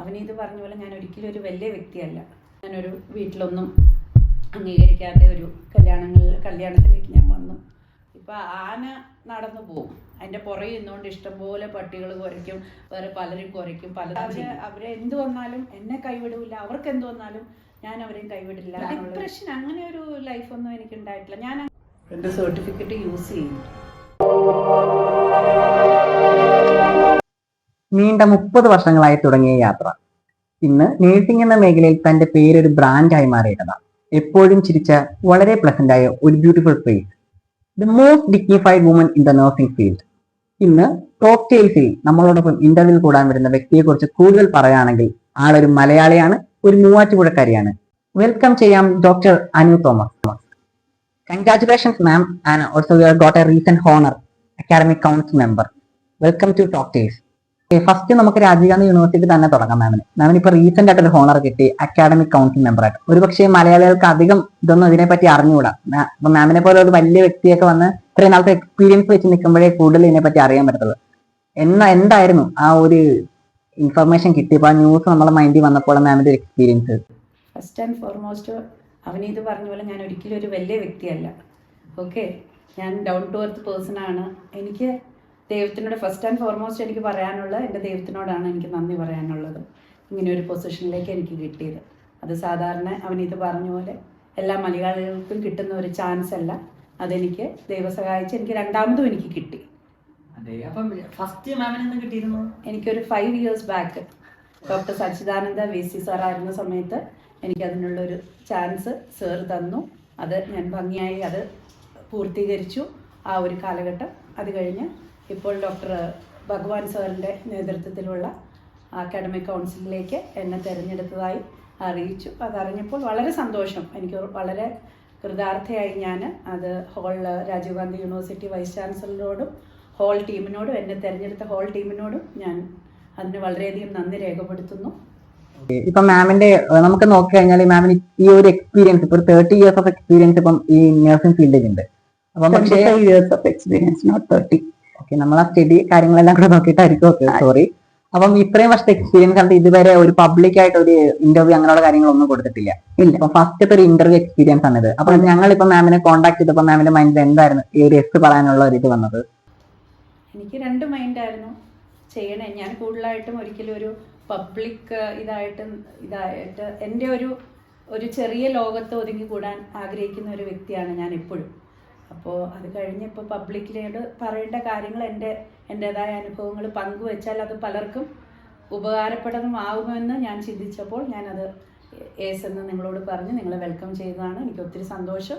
അവനിത് പറഞ്ഞ പോലെ ഞാൻ ഒരിക്കലും ഒരു വലിയ വ്യക്തിയല്ല. ഞാനൊരു വീട്ടിലൊന്നും അംഗീകരിക്കാത്ത ഒരു കല്യാണത്തിലേക്ക് ഞാൻ വന്നു. ഇപ്പം ആന നടന്നു പോകും, അതിൻ്റെ പുറകെ നിന്നുകൊണ്ട് ഇഷ്ടംപോലെ പട്ടികൾ കുരയ്ക്കും, വേറെ പലരും കുരയ്ക്കും, അവരെ എന്ത് വന്നാലും എന്നെ കൈവിടില്ല, അവർക്ക് എന്ത് വന്നാലും ഞാൻ അവരെയും കൈവിടില്ല. ഡിപ്രഷൻ അങ്ങനെ ഒരു ലൈഫൊന്നും എനിക്ക് ഉണ്ടായിട്ടില്ല. ഞാൻ എൻ്റെ സർട്ടിഫിക്കറ്റ് യൂസ് ചെയ്യും. നീണ്ട 30 വർഷങ്ങളായി തുടങ്ങിയ യാത്ര ഇന്ന് നേഴ്സിംഗ് എന്ന മേഖലയിൽ തന്റെ പേരൊരു ബ്രാൻഡായി മാറിയിട്ടതാണ്. എപ്പോഴും ചിരിച്ച വളരെ പ്ലസന്റ് ആയ ഒരു beautiful face, the most dignified woman in the nursing field. ഇന്ന് ടോപ്പ് ടെയിൽസിൽ നമ്മളോടൊപ്പം ഇന്റർവ്യൂ കൂടാൻ വരുന്ന വ്യക്തിയെക്കുറിച്ച് കൂടുതൽ പറയുകയാണെങ്കിൽ ആളൊരു മലയാളിയാണ്, ഒരു മൂവാറ്റുപുഴക്കാരിയാണ്. വെൽക്കം ചെയ്യാം doctor Anu Thomas. Congratulations ma'am, and also you have got a recent honour academic council member. Welcome to top tales. First നമുക്ക് രാജീവ് ഗാന്ധി യൂണിവേഴ്സിറ്റി തന്നെ തുടങ്ങാം. മാമിന് ഇപ്പൊ റീസെന്റ് ആയിട്ട് ഒരു ഹോണർ കിട്ടി അക്കാഡമിക് കൗൺസിൽ മെമ്പറായിട്ട്. ഒരുപക്ഷെ മലയാളികൾക്ക് അധികം ഇതൊന്നും ഇതിനെപ്പറ്റി അറിഞ്ഞുകൂടാ. അപ്പൊ മാമിനെ പോലെ ഒരു വലിയ വ്യക്തിയൊക്കെ വന്ന് ഇത്രയും നാളത്തെ എക്സ്പീരിയൻസ് വെച്ച് നിൽക്കുമ്പോഴേ കൂടുതൽ ഇതിനെപ്പറ്റി അറിയാൻ പറ്റത്തുള്ളൂ. എന്തായിരുന്നു ആ ഒരു ഇൻഫർമേഷൻ കിട്ടിയപ്പോൾ, ആ ന്യൂസ് നമ്മളെ മൈൻഡിൽ വന്നപ്പോൾ മാമിന്റെ ഒരു എക്സ്പീരിയൻസ്? ഫസ്റ്റ് ആൻഡ് ഫോർമോസ്റ്റ് അവനിത് പറഞ്ഞ പോലെ ഞാൻ ഒരിക്കലും ഒരു വലിയ വ്യക്തിയല്ല. ഓക്കെ, ഞാൻ ഡൗൺ ടു എർത്ത് പേഴ്സണാണ്. എനിക്ക് ദൈവത്തിനോട് ഫസ്റ്റ് ആൻഡ് ഫോർമോസ്റ്റ് എനിക്ക് പറയാനുള്ളത്, എൻ്റെ ദൈവത്തിനോടാണ് എനിക്ക് നന്ദി പറയാനുള്ളത്. ഇങ്ങനെ ഒരു പൊസിഷനിലേക്ക് എനിക്ക് കിട്ടിയത് അത് സാധാരണ അവനിത് പറഞ്ഞ പോലെ എല്ലാ മലയാളികൾക്കും കിട്ടുന്ന ഒരു ചാൻസ് അല്ല. അതെനിക്ക് ദൈവം സഹായിച്ച് എനിക്ക് രണ്ടാമതും എനിക്ക് കിട്ടി. എനിക്കൊരു 5 years ബാക്ക് ഡോക്ടർ സച്ചിദാനന്ദ VC സാറായിരുന്ന സമയത്ത് എനിക്കതിനുള്ളൊരു ചാൻസ് സാർ തന്നു. അത് ഞാൻ ഭംഗിയായി അത് പൂർത്തീകരിച്ചു ആ ഒരു കാലഘട്ടം. അത് കഴിഞ്ഞ് ഇപ്പോൾ ഡോക്ടർ ഭഗവാൻ സാറിൻ്റെ നേതൃത്വത്തിലുള്ള അക്കാഡമിക് കൗൺസിലിലേക്ക് എന്നെ തിരഞ്ഞെടുത്തതായി അറിയിച്ചു. അതറിഞ്ഞപ്പോൾ വളരെ സന്തോഷം, എനിക്ക് വളരെ കൃതാർത്ഥയായി. ഞാൻ അത് രാജീവ് ഗാന്ധി യൂണിവേഴ്സിറ്റി വൈസ് ചാൻസലറോടും ഹോൾ ടീമിനോടും, എന്നെ തിരഞ്ഞെടുത്ത ഹോൾ ടീമിനോടും ഞാൻ അതിന് വളരെയധികം നന്ദി രേഖപ്പെടുത്തുന്നു. ഇപ്പൊ മാമിന്റെ നമുക്ക് നോക്കി കഴിഞ്ഞാൽ മാമിന് ഈ ഒരു എക്സ്പീരിയൻസ് ഇപ്പൊ 30 years ഓഫ് എക്സ്പീരിയൻസ് ഇപ്പം ഈ നഴ്സിംഗ് ഫീൽഡിൽ ഉണ്ട്. അപ്പം പക്ഷേ years of experience, not 30. Okay, നമ്മൾ ആ സ്റ്റഡി കാര്യങ്ങളെല്ലാം കൂടെ നോക്കിയിട്ടായിരിക്കും. Okay, sorry. അപ്പം ഇത്രയും വർഷത്തെ എക്സ്പീരിയൻസ് ആണ്, ഇതുവരെ ഒരു പബ്ലിക് ആയിട്ട് ഒരു ഇന്റർവ്യൂ അങ്ങനെയുള്ള കാര്യങ്ങളൊന്നും കൊടുത്തിട്ടില്ല. ഇല്ല, അപ്പൊ ഫസ്റ്റത്തെ ഒരു ഇന്റർവ്യൂ എക്സ്പീരിയൻസ് ആണിത്. അപ്പൊ ഞങ്ങൾ ഇപ്പൊ മാമിനെ കോൺടാക്ട് ചെയ്തപ്പോൾ മാമിന്റെ മൈൻഡിൽ എന്തായിരുന്നു ഈ ഒരു എസ് പറയാനുള്ള ഒരു ഇത് വന്നത്? എനിക്ക് 2 മൈൻഡായിരുന്നു ചെയ്യണേ. ഞാൻ കൂടുതലായിട്ടും ഒരിക്കലും ഒരു പബ്ലിക് ഇതായിട്ട് എൻ്റെ ഒരു ചെറിയ ലോകത്ത് ഒതുങ്ങിക്കൂടാൻ ആഗ്രഹിക്കുന്ന ഒരു വ്യക്തിയാണ് ഞാൻ എപ്പോഴും. അപ്പോൾ അത് കഴിഞ്ഞപ്പോൾ പബ്ലിക്കിലോട് പറയേണ്ട കാര്യങ്ങൾ എൻ്റേതായ അനുഭവങ്ങൾ പങ്കുവെച്ചാൽ അത് പലർക്കും ഉപകാരപ്രദമാവുമെന്ന് ഞാൻ ചിന്തിച്ചപ്പോൾ ഞാനത് ഏസ് എന്ന് നിങ്ങളോട് പറഞ്ഞ് നിങ്ങളെ വെൽക്കം ചെയ്തതാണ്. എനിക്ക് ഒത്തിരി സന്തോഷം.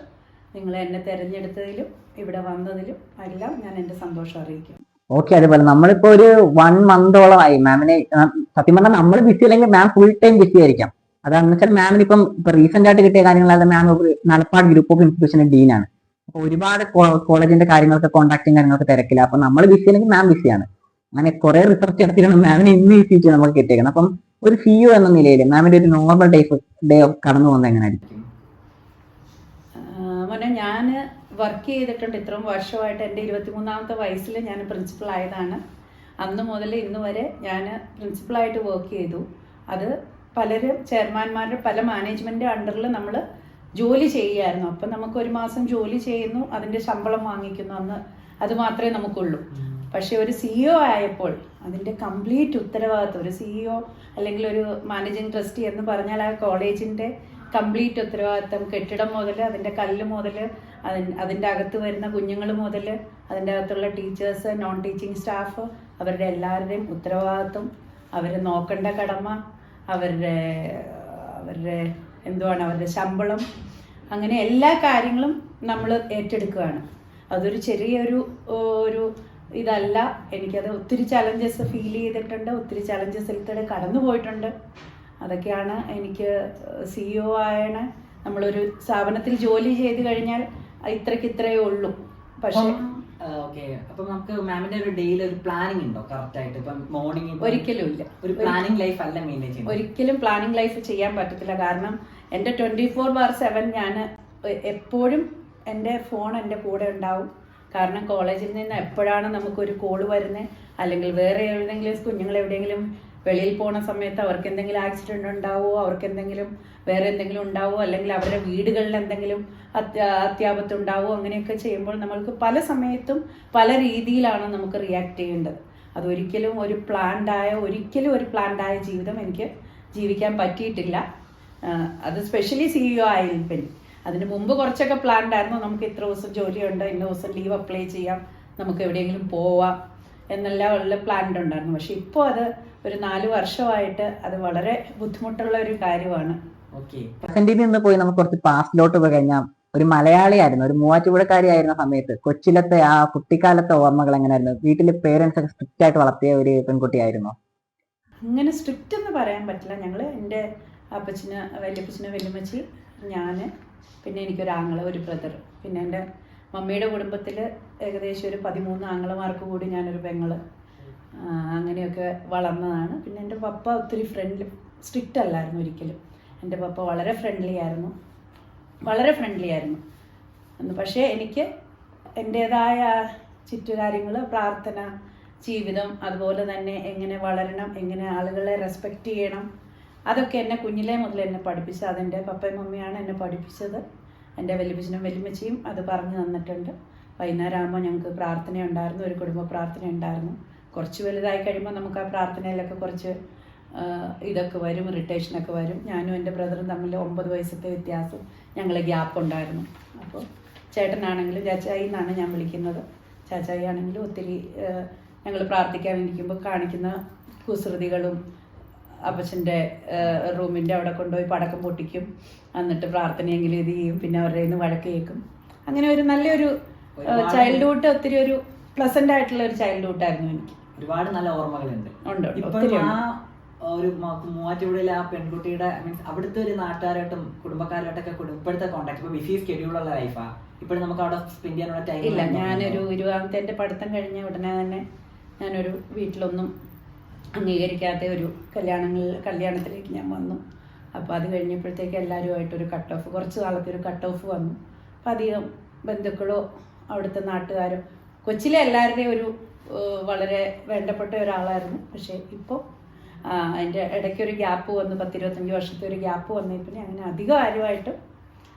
നിങ്ങൾ എന്നെ തിരഞ്ഞെടുത്തതിലും ഇവിടെ വന്നതിലും എല്ലാം ഞാൻ എൻ്റെ സന്തോഷം അറിയിക്കും. ഓക്കെ, അതുപോലെ നമ്മളിപ്പോ ഒരു 1 month-ഓളമായി മാമിനെ. സത്യം പറഞ്ഞാൽ നമ്മൾ ബിസി അല്ലെങ്കിൽ മാം ഫുൾ ടൈം ബിസി ആയിരിക്കാം. അതാണെന്ന് വെച്ചാൽ മാമിന് ഇപ്പൊ റീസെന്റ് ആയിട്ട് കിട്ടിയ കാര്യങ്ങളല്ല, മാം നടപ്പാട് ഗ്രൂപ്പ് ഓഫ് ഇൻസ്റ്റിറ്റ്യൂഷന്റെ ഡീനാണ്. അപ്പൊ ഒരുപാട് കോളേജിന്റെ കാര്യങ്ങളൊക്കെ കോൺടാക്റ്റും കാര്യങ്ങളൊക്കെ തിരക്കില്ല. അപ്പൊ നമ്മൾ ബിസി അല്ലെങ്കിൽ മാം ബിസിയാണ്. അങ്ങനെ കുറെ റിസർച്ച് നടത്തിയാണ് മാമിന് ഇന്ന് ഈ സീറ്റ് നമുക്ക് കിട്ടിയേക്കുന്നത്. അപ്പം ഒരു CEO എന്ന നിലയിൽ മാമിന്റെ ഒരു നോർമൽ ഡേ കടന്നു പോകുന്നത് എങ്ങനെയായിരിക്കും? ഞാൻ വർക്ക് ചെയ്തിട്ടുണ്ട് ഇത്രയും വർഷമായിട്ട്. എൻ്റെ 23ാമത്തെ വയസ്സിൽ ഞാൻ പ്രിൻസിപ്പൾ ആയതാണ്. അന്ന് മുതൽ ഇന്ന് വരെ ഞാൻ പ്രിൻസിപ്പളായിട്ട് വർക്ക് ചെയ്തു. അത് പലരും ചെയർമാൻമാരുടെ പല മാനേജ്മെൻ്റ് അണ്ടറിൽ നമ്മൾ ജോലി ചെയ്യുമായിരുന്നു. അപ്പം നമുക്കൊരു മാസം ജോലി ചെയ്യുന്നു, അതിൻ്റെ ശമ്പളം വാങ്ങിക്കുന്നു, അന്ന് അത് മാത്രമേ നമുക്കുള്ളൂ. പക്ഷേ ഒരു CEO ആയപ്പോൾ അതിൻ്റെ കംപ്ലീറ്റ് ഉത്തരവാദിത്വം, ഒരു CEO അല്ലെങ്കിൽ ഒരു മാനേജിങ് ട്രസ്റ്റി എന്ന് പറഞ്ഞാൽ ആ കോളേജിൻ്റെ കംപ്ലീറ്റ് ഉത്തരവാദിത്വം, കെട്ടിടം മുതൽ അതിൻ്റെ കല്ല് മുതൽ അതിൻ്റെ അകത്ത് വരുന്ന കുഞ്ഞുങ്ങൾ മുതൽ അതിൻ്റെ അകത്തുള്ള ടീച്ചേഴ്സ്, നോൺ ടീച്ചിങ് സ്റ്റാഫ്, അവരുടെ എല്ലാവരുടെയും ഉത്തരവാദിത്വം, അവരെ നോക്കേണ്ട കടമ, അവരുടെ അവരുടെ ശമ്പളം, അങ്ങനെ എല്ലാ കാര്യങ്ങളും നമ്മൾ ഏറ്റെടുക്കുകയാണ്. അതൊരു ചെറിയൊരു ഇതല്ല. എനിക്കത് ഒത്തിരി ചലഞ്ചസ് ഫീൽ ചെയ്തിട്ടുണ്ട്, ഒത്തിരി ചലഞ്ചസിലൂടെ കടന്നു പോയിട്ടുണ്ട്. അതൊക്കെയാണ് എനിക്ക് CEO ആണ്. നമ്മളൊരു സ്ഥാപനത്തിൽ ജോലി ചെയ്ത് കഴിഞ്ഞാൽ ഇത്രയേ ഉള്ളൂ. പക്ഷേ അപ്പൊ നമുക്ക് മാമിന്റെ ഒരു ഡെയിലി ഒരു പ്ലാനിംഗ് ഉണ്ടോ കറക്റ്റ് ആയിട്ട്? ഇപ്പം മോർണിംഗ് ഒരിക്കലും ഇല്ല, ഒരു പ്ലാനിംഗ് ലൈഫ് അല്ല മെയിൻറ്റെയിൻ ചെയ്യുന്നത്. ഒരിക്കലും പ്ലാനിംഗ് ലൈഫ് ചെയ്യാൻ പറ്റത്തില്ല. കാരണം എൻ്റെ 24/7 ഞാൻ എപ്പോഴും എൻ്റെ ഫോൺ എൻ്റെ കൂടെ ഉണ്ടാവും. കാരണം കോളേജിൽ നിന്ന് എപ്പോഴാണ് നമുക്കൊരു കോള് വരുന്നത്, അല്ലെങ്കിൽ വേറെ എവിടെയെങ്കിലും കുഞ്ഞുങ്ങൾ എവിടെയെങ്കിലും വെളിയിൽ പോണ സമയത്ത് അവർക്ക് എന്തെങ്കിലും ആക്സിഡൻ്റ് ഉണ്ടാവുമോ, അവർക്ക് എന്തെങ്കിലും വേറെ എന്തെങ്കിലും ഉണ്ടാവുമോ, അല്ലെങ്കിൽ അവരുടെ വീടുകളിൽ എന്തെങ്കിലും അത്യാപത്ത് ഉണ്ടാവുമോ, അങ്ങനെയൊക്കെ ചെയ്യുമ്പോൾ നമ്മൾക്ക് പല സമയത്തും പല രീതിയിലാണ് നമുക്ക് റിയാക്ട് ചെയ്യേണ്ടത്. അതൊരിക്കലും ഒരു പ്ലാൻഡായ ജീവിതം എനിക്ക് ജീവിക്കാൻ പറ്റിയിട്ടില്ല. അത് സ്പെഷ്യലി CEO ആയാലും പിന്നെ അതിന് മുമ്പ് കുറച്ചൊക്കെ പ്ലാൻഡ് ആയിരുന്നു. നമുക്ക് ഇത്ര ദിവസം ജോലിയുണ്ട്, ഇന്ന ദിവസം ലീവ് അപ്ലൈ ചെയ്യാം, നമുക്ക് എവിടെയെങ്കിലും പോവാം എന്നെല്ലാം ഉള്ള പ്ലാൻഡ് ഉണ്ടായിരുന്നു. പക്ഷെ ഇപ്പോൾ അത് ഒരു 4 വർഷമായിട്ട് അത് വളരെ ബുദ്ധിമുട്ടുള്ള ഒരു കാര്യമാണ്. പ്രസന്റിൽ നിന്ന് പോയി നമുക്ക് കുറച്ച് പാസ്റ്റിലോട്ട് പോയി കഴിഞ്ഞാൽ ഒരു മലയാളിയായിരുന്നു, ഒരു മൂവാറ്റുപുഴക്കാരിയായിരുന്ന സമയത്ത് കൊച്ചിലത്തെ ആ കുട്ടിക്കാലത്തെ ഓർമ്മകൾ എങ്ങനെയായിരുന്നു? വീട്ടിലെ പേരൻസ് ഒക്കെ സ്ട്രിക്റ്റ് ആയിട്ട് വളർത്തിയ ഒരു പെൺകുട്ടിയായിരുന്നു? അങ്ങനെ സ്ട്രിക്റ്റ് എന്ന് പറയാൻ പറ്റില്ല. ഞങ്ങൾ എൻ്റെ അപ്പച്ചന്, വല്യപ്പച്ചന്, വല്യമ്മച്ചി, ഞാൻ, പിന്നെ എനിക്കൊരു ആങ്ങള, ഒരു ബ്രദർ, പിന്നെ എൻ്റെ മമ്മിയുടെ കുടുംബത്തിൽ ഏകദേശം ഒരു 13 ആങ്ങളമാർക്ക് കൂടി ഞാനൊരു പെങ്ങൾ, അങ്ങനെയൊക്കെ വളർന്നതാണ്. പിന്നെ എൻ്റെ പപ്പ ഒത്തിരി സ്ട്രിക്റ്റ് അല്ലായിരുന്നു ഒരിക്കലും. എൻ്റെ പപ്പ വളരെ ഫ്രണ്ട്ലി ആയിരുന്നു. പക്ഷേ എനിക്ക് എൻ്റേതായ ചുറ്റുകാര്യങ്ങൾ, പ്രാർത്ഥന ജീവിതം, അതുപോലെ തന്നെ എങ്ങനെ വളരണം, എങ്ങനെ ആളുകളെ റെസ്പെക്റ്റ് ചെയ്യണം, അതൊക്കെ എന്നെ കുഞ്ഞിലേ മുതൽ എന്നെ പഠിപ്പിച്ചത്. അതെൻ്റെ പപ്പയും മമ്മിയാണ് എന്നെ പഠിപ്പിച്ചത്. എൻ്റെ വല്യപ്പച്ചനും വല്യമ്മച്ചിയും അത് പറഞ്ഞു തന്നിട്ടുണ്ട്. വൈകുന്നേരം ആകുമ്പോൾ ഞങ്ങൾക്ക് പ്രാർത്ഥനയുണ്ടായിരുന്നു, ഒരു കുടുംബ പ്രാർത്ഥന ഉണ്ടായിരുന്നു. കുറച്ച് വലുതായി കഴിയുമ്പോൾ നമുക്ക് ആ പ്രാർത്ഥനയിലൊക്കെ കുറച്ച് ഇതൊക്കെ വരും, ഇറിറ്റേഷനൊക്കെ വരും. ഞാനും എൻ്റെ ബ്രദറും തമ്മിൽ 9 വയസ്സത്തെ വ്യത്യാസം, ഞങ്ങൾ ഗ്യാപ്പ് ഉണ്ടായിരുന്നു. അപ്പോൾ ചേട്ടനാണെങ്കിലും ചാച്ചായി എന്നാണ് ഞാൻ വിളിക്കുന്നത്. ചാച്ചായി ആണെങ്കിലും ഒത്തിരി ഞങ്ങൾ പ്രാർത്ഥിക്കാനിരിക്കുമ്പോൾ കാണിക്കുന്ന കുസൃതികളും, അപ്പച്ചൻ്റെ റൂമിൻ്റെ അവിടെ കൊണ്ടുപോയി പടക്കം പൊട്ടിക്കും, എന്നിട്ട് പ്രാർത്ഥനയെങ്കിലും ഇത് ചെയ്യും, പിന്നെ അവരുടെ നിന്ന് വഴക്ക് കേൾക്കും. അങ്ങനെ ഒരു നല്ലൊരു ചൈൽഡ്ഹുഡ്, ഒത്തിരി ഒരു പ്ലസന്റ് ആയിട്ടുള്ള ഒരു ചൈൽഡ്ഹുഡ് ആയിരുന്നു എനിക്ക്. ഒരുപാട് നല്ല ഓർമ്മകളുണ്ട്. ഒരു മൂവാറ്റുപുഴയിലെ ആ പെൺകുട്ടിയുടെ മീൻസ് അവിടുത്തെ ഒരു നാട്ടുകാരായിട്ടും കുടുംബക്കാരായിട്ടൊക്കെ ഇപ്പോഴത്തെ കോൺടാക്ട്, ഇപ്പൊ ബിസി സ്കെഡ്യൂളുള്ള ലൈഫാ, ഇപ്പോഴും നമുക്ക് അവിടെ സ്പെൻഡ് ചെയ്യാനുള്ള ടൈം ഇല്ല. ഞാനൊരു 20ാമത്തെ എൻ്റെ പഠിത്തം കഴിഞ്ഞ ഉടനെ തന്നെ ഞാനൊരു വീട്ടിലൊന്നും അംഗീകരിക്കാത്ത ഒരു കല്യാണത്തിലേക്ക് ഞാൻ വന്നു. അപ്പോൾ അത് കഴിഞ്ഞപ്പോഴത്തേക്ക് എല്ലാവരുമായിട്ടൊരു കട്ട് ഓഫ്, കുറച്ച് കാലത്ത് ഒരു കട്ട് ഓഫ് വന്നു. അപ്പം അധികം ബന്ധുക്കളോ അവിടുത്തെ നാട്ടുകാരോ, കൊച്ചിലെ എല്ലാവരുടെയും ഒരു വളരെ വേണ്ടപ്പെട്ട ഒരാളായിരുന്നു. പക്ഷേ ഇപ്പോൾ അതിൻ്റെ ഇടയ്ക്കൊരു ഗ്യാപ്പ് വന്നു, 10-25 വർഷത്തെ ഒരു ഗ്യാപ്പ് വന്നേ പിന്നെ അങ്ങനെ അധികം ആരുമായിട്ടും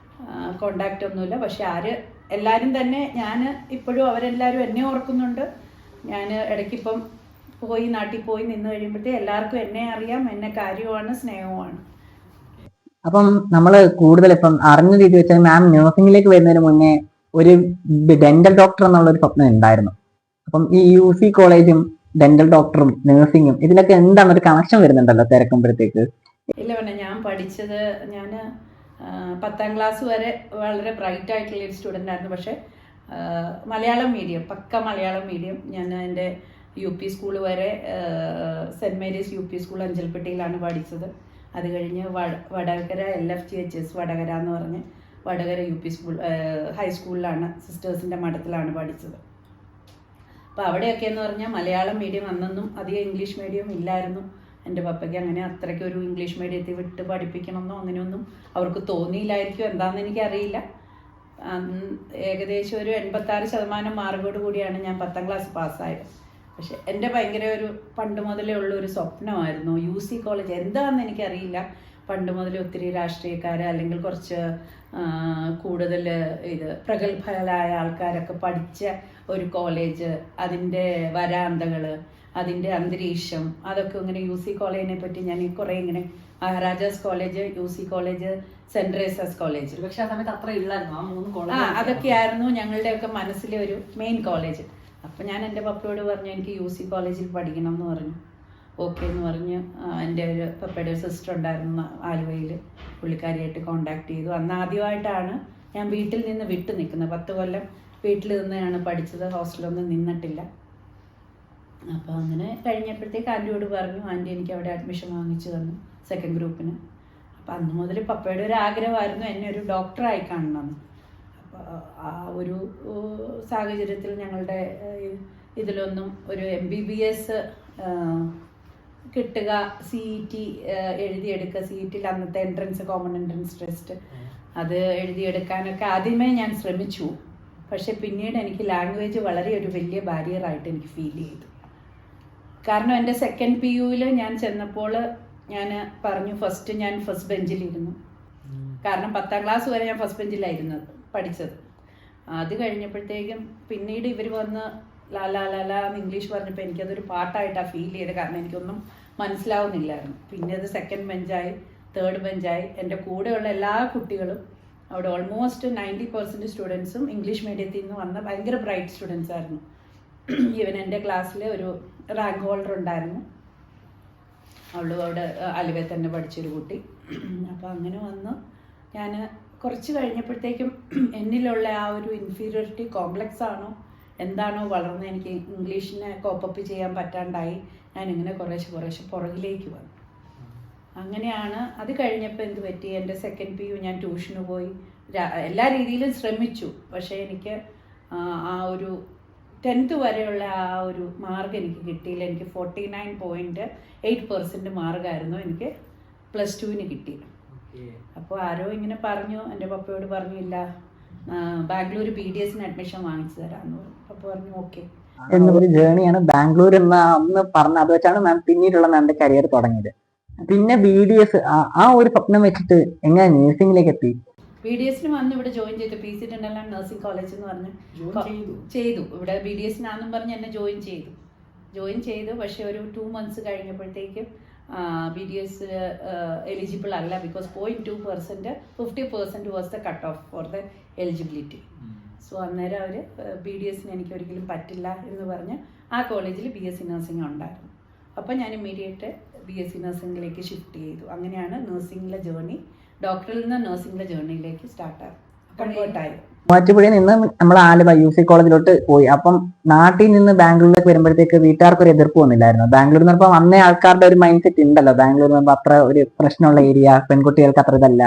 കോണ്ടാക്റ്റ് ഒന്നുമില്ല. പക്ഷെ എല്ലാവരും തന്നെ, ഞാൻ ഇപ്പോഴും അവരെല്ലാവരും എന്നെ ഓർക്കുന്നുണ്ട്. ഞാൻ ഇടയ്ക്കിപ്പം നാട്ടിൽ പോയി നിന്ന് കഴിയുമ്പോഴത്തേ എല്ലാവർക്കും എന്നെ അറിയാം, എന്നെ കാര്യമാണ്, സ്നേഹവുമാണ്. അപ്പം നമ്മൾ കൂടുതൽ ഇപ്പം അറിഞ്ഞ രീതി വെച്ചാൽ മാം നഴ്സിംഗിലേക്ക് വരുന്നതിന് മുന്നേ ഒരു ഡെന്റൽ ഡോക്ടർ എന്നുള്ള ഒരു സ്വപ്നം ഉണ്ടായിരുന്നു. അപ്പം ഈ UC കോളേജും ഡെന്റൽ ഡോക്ടറും നഴ്സിംഗും ഇതിലൊക്കെ എന്താണ് ഒരു കണക്ഷൻ വരുന്നുണ്ടല്ലോ തിരക്കുമ്പോഴത്തേക്ക്? ഇല്ല, പിന്നെ ഞാൻ പഠിച്ചത്, ഞാൻ 10ാം ക്ലാസ് വരെ വളരെ ബ്രൈറ്റ് ആയിട്ടുള്ള ഒരു സ്റ്റുഡൻ്റ് ആയിരുന്നു. പക്ഷേ മലയാളം മീഡിയം, പക്ക മലയാളം മീഡിയം. ഞാൻ എൻ്റെ UP സ്കൂൾ വരെ സെൻറ്റ് മേരീസ് UP സ്കൂൾ അഞ്ചൽപ്പെട്ടിയിലാണ് പഠിച്ചത്. അത് കഴിഞ്ഞ് വടകര LFGHS വടകര എന്ന് പറഞ്ഞ് വടകര UP സ്കൂൾ ഹൈസ്കൂളിലാണ്, സിസ്റ്റേഴ്സിൻ്റെ മഠത്തിലാണ് പഠിച്ചത്. അപ്പോൾ അവിടെയൊക്കെ എന്ന് പറഞ്ഞാൽ മലയാളം മീഡിയം, അന്നൊന്നും അധികം ഇംഗ്ലീഷ് മീഡിയം ഇല്ലായിരുന്നു. എൻ്റെ പപ്പയ്ക്ക് അങ്ങനെ അത്രയ്ക്കൊരു ഇംഗ്ലീഷ് മീഡിയത്തിൽ വിട്ട് പഠിപ്പിക്കണമെന്നോ അങ്ങനെയൊന്നും അവർക്ക് തോന്നിയില്ലായിരിക്കും, എന്താണെന്ന് എനിക്കറിയില്ല. ഏകദേശം ഒരു 86% മാർക്കോട് കൂടിയാണ് ഞാൻ 10ാം ക്ലാസ് പാസ്സായത്. പക്ഷെ എൻ്റെ ഭയങ്കര ഒരു പണ്ട് മുതലേ ഉള്ള ഒരു സ്വപ്നമായിരുന്നു UC കോളേജ്. എന്താണെന്ന് എനിക്കറിയില്ല. പണ്ട് മുതലേ ഒത്തിരി രാഷ്ട്രീയക്കാർ അല്ലെങ്കിൽ കുറച്ച് കൂടുതൽ പ്രഗത്ഭരായ ആൾക്കാരൊക്കെ പഠിച്ച ഒരു കോളേജ്, അതിൻ്റെ വരാന്തകൾ, അതിൻ്റെ അന്തരീക്ഷം, അതൊക്കെ ഇങ്ങനെ UC കോളേജിനെ പറ്റി ഞാൻ കുറേ ഇങ്ങനെ Maharajas college, UC college, saint Teresa's college, പക്ഷെ ആ സമയത്ത് അത്ര ഇല്ലായിരുന്നു. ആ 3 കോളേജ് അതൊക്കെയായിരുന്നു ഞങ്ങളുടെയൊക്കെ മനസ്സിലെ ഒരു മെയിൻ കോളേജ്. അപ്പം ഞാൻ എൻ്റെ പപ്പയോട് പറഞ്ഞു എനിക്ക് UC കോളേജിൽ പഠിക്കണം എന്ന് പറഞ്ഞു. ഓക്കെ എന്ന് പറഞ്ഞ് എൻ്റെ ഒരു പപ്പയുടെ ഒരു സിസ്റ്റർ ഉണ്ടായിരുന്നു ആലുവയിൽ, പുള്ളിക്കാരിയായിട്ട് കോണ്ടാക്ട് ചെയ്തു. അന്ന് ആദ്യമായിട്ടാണ് ഞാൻ വീട്ടിൽ നിന്ന് വിട്ടു നിൽക്കുന്നത്. 10 കൊല്ലം വീട്ടിൽ നിന്നാണ് പഠിച്ചത്, ഹോസ്റ്റലൊന്നും നിന്നിട്ടില്ല. അപ്പോൾ അങ്ങനെ കഴിഞ്ഞപ്പോഴത്തേക്ക് ആൻറ്റിയോട് പറഞ്ഞു, ആൻറ്റി എനിക്ക് അവിടെ അഡ്മിഷൻ വാങ്ങിച്ചു തന്നു 2nd ഗ്രൂപ്പിന്. അപ്പം അന്ന് മുതൽ പപ്പയുടെ ഒരു ആഗ്രഹമായിരുന്നു എന്നെ ഒരു ഡോക്ടറായി കാണണമെന്ന്. അപ്പോൾ ആ ഒരു സാഹചര്യത്തിൽ ഞങ്ങളുടെ ഇതിലൊന്നും ഒരു MBBS കിട്ടുക, CET എഴുതിയെടുക്കുക, CETയിൽ അന്നത്തെ എൻട്രൻസ്, കോമൺ എൻട്രൻസ് ടെസ്റ്റ്, അത് എഴുതിയെടുക്കാനൊക്കെ ആദ്യമേ ഞാൻ ശ്രമിച്ചു. പക്ഷെ പിന്നീട് എനിക്ക് ലാംഗ്വേജ് വളരെ ഒരു വലിയ ബാരിയറായിട്ട് എനിക്ക് ഫീൽ ചെയ്തു. കാരണം എൻ്റെ സെക്കൻഡ് PU ഞാൻ ചെന്നപ്പോൾ ഞാൻ പറഞ്ഞു ഞാൻ ഫസ്റ്റ് ബെഞ്ചിലിരുന്നു. കാരണം 10ാം ക്ലാസ് വരെ ഞാൻ ഫസ്റ്റ് ബെഞ്ചിലായിരുന്നത് പഠിച്ചത്. അത് കഴിഞ്ഞപ്പോഴത്തേക്കും പിന്നീട് ഇവർ വന്ന് ലാ ലാ ലാ ലാ എന്ന് ഇംഗ്ലീഷ് പറഞ്ഞപ്പോൾ എനിക്കതൊരു പാട്ടായിട്ടാണ് ഫീൽ ചെയ്തത്. കാരണം എനിക്കൊന്നും മനസ്സിലാവുന്നില്ലായിരുന്നു. പിന്നെ അത് സെക്കൻഡ് ബെഞ്ചായി, തേർഡ് ബെഞ്ചായി. എൻ്റെ കൂടെയുള്ള എല്ലാ കുട്ടികളും അവിടെ ഓൾമോസ്റ്റ് 90% സ്റ്റുഡൻസും ഇംഗ്ലീഷ് മീഡിയത്തിൽ നിന്ന് വന്ന ഭയങ്കര ബ്രൈറ്റ് സ്റ്റുഡൻസ് ആയിരുന്നു. ഈവൻ എൻ്റെ ക്ലാസ്സിൽ ഒരു റാങ്ക് ഹോൾഡർ ഉണ്ടായിരുന്നു, അവളും അവിടെ ആലുവയിൽ തന്നെ പഠിച്ചൊരു കുട്ടി. അപ്പോൾ അങ്ങനെ വന്ന് ഞാൻ കുറച്ച് കഴിഞ്ഞപ്പോഴത്തേക്കും എന്നിലുള്ള ആ ഒരു ഇൻഫീരിയോറിറ്റി കോംപ്ലക്സ് ആണോ എന്താണോ വളർന്ന് എനിക്ക് ഇംഗ്ലീഷിനെ കോപ്പപ്പ് ചെയ്യാൻ പറ്റാണ്ടായി. ഞാനിങ്ങനെ കുറേശ്ശെ പുറകിലേക്ക് വന്നു. അങ്ങനെയാണ്. അത് കഴിഞ്ഞപ്പോൾ എന്ത് പറ്റി, എൻ്റെ സെക്കൻഡ് PU ഞാൻ ട്യൂഷന് പോയി, എല്ലാ രീതിയിലും ശ്രമിച്ചു. പക്ഷേ എനിക്ക് ആ ഒരു 10th വരെയുള്ള ആ ഒരു മാർക്ക് എനിക്ക് കിട്ടിയില്ല. എനിക്ക് 49.8% മാർക്കായിരുന്നു എനിക്ക് +2 കിട്ടിയത്. അപ്പോൾ ആരോ ഇങ്ങനെ പറഞ്ഞു, എൻ്റെ പപ്പയോട് പറഞ്ഞില്ല, ബാംഗ്ലൂർ BDS അഡ്മിഷൻ വാങ്ങിച്ചു തരാമെന്ന് പറഞ്ഞു. അപ്പോൾ പറഞ്ഞു ഓക്കെ. എന്നൊരു ജേണിയാണ് ബാംഗ്ലൂർ എന്ന അന്ന് പറഞ്ഞ, അത് വെച്ചാണ് മാം പിന്നീടുള്ള മാമിന്റെ കരിയർ തുടങ്ങിയത്. പിന്നെ BDS ആ ഒരു സ്വപ്നം വെച്ചിട്ട് എങ്ങനെ നേഴ്സിംഗിലേക്ക് എത്തി? BDS വന്ന് ഇവിടെ ജോയിൻ ചെയ്തു. PC ടെൻഡർലാൻഡ് നഴ്സിംഗ് കോളേജ് എന്ന് പറഞ്ഞ് ചെയ്തു. ഇവിടെ BDS പറഞ്ഞ് എന്നെ ജോയിൻ ചെയ്തു. പക്ഷേ ഒരു 2 months കഴിഞ്ഞപ്പോഴത്തേക്കും BDS എലിജിബിൾ അല്ല. Because 0.2%, 50% was the cut off for the eligibility. So അന്നേരം അവർ BDS എനിക്ക് ഒരിക്കലും പറ്റില്ല എന്ന് പറഞ്ഞ് ആ കോളേജിൽ BSc നഴ്സിംഗ് ഉണ്ടായിരുന്നു. അപ്പോൾ ഞാൻ ഇമ്മീഡിയറ്റ് BSc നഴ്സിംഗിലേക്ക് ഷിഫ്റ്റ് ചെയ്തു. അങ്ങനെയാണ് നഴ്സിംഗിലെ ജേർണി, ഡോക്ടറിൽ നിന്ന് നഴ്സിംഗിലെ ജേർണിയിലേക്ക് കൺവേർട്ടായത്. മൂവാറ്റുപുഴയിൽ നിന്ന് നമ്മൾ ആലുവ UC കോളേജിലോട്ട് പോയി. അപ്പം നാട്ടിൽ നിന്ന് ബാംഗ്ലൂരിലേക്ക് വരുമ്പോഴത്തേക്ക് വീട്ടുകാർക്ക് ഒരു എതിർപ്പ് വന്നില്ലായിരുന്നു? ബാംഗ്ലൂർ എന്ന് പറയുമ്പോൾ അന്നേ ആൾക്കാരുടെ ഒരു മൈൻഡ് സെറ്റ് ഉണ്ടല്ലോ, ബാംഗ്ലൂർ എന്ന് പറയുമ്പോൾ അത്ര ഒരു പ്രശ്നമുള്ള ഏരിയ, പെൺകുട്ടികൾക്ക് അത്ര ഇതല്ല.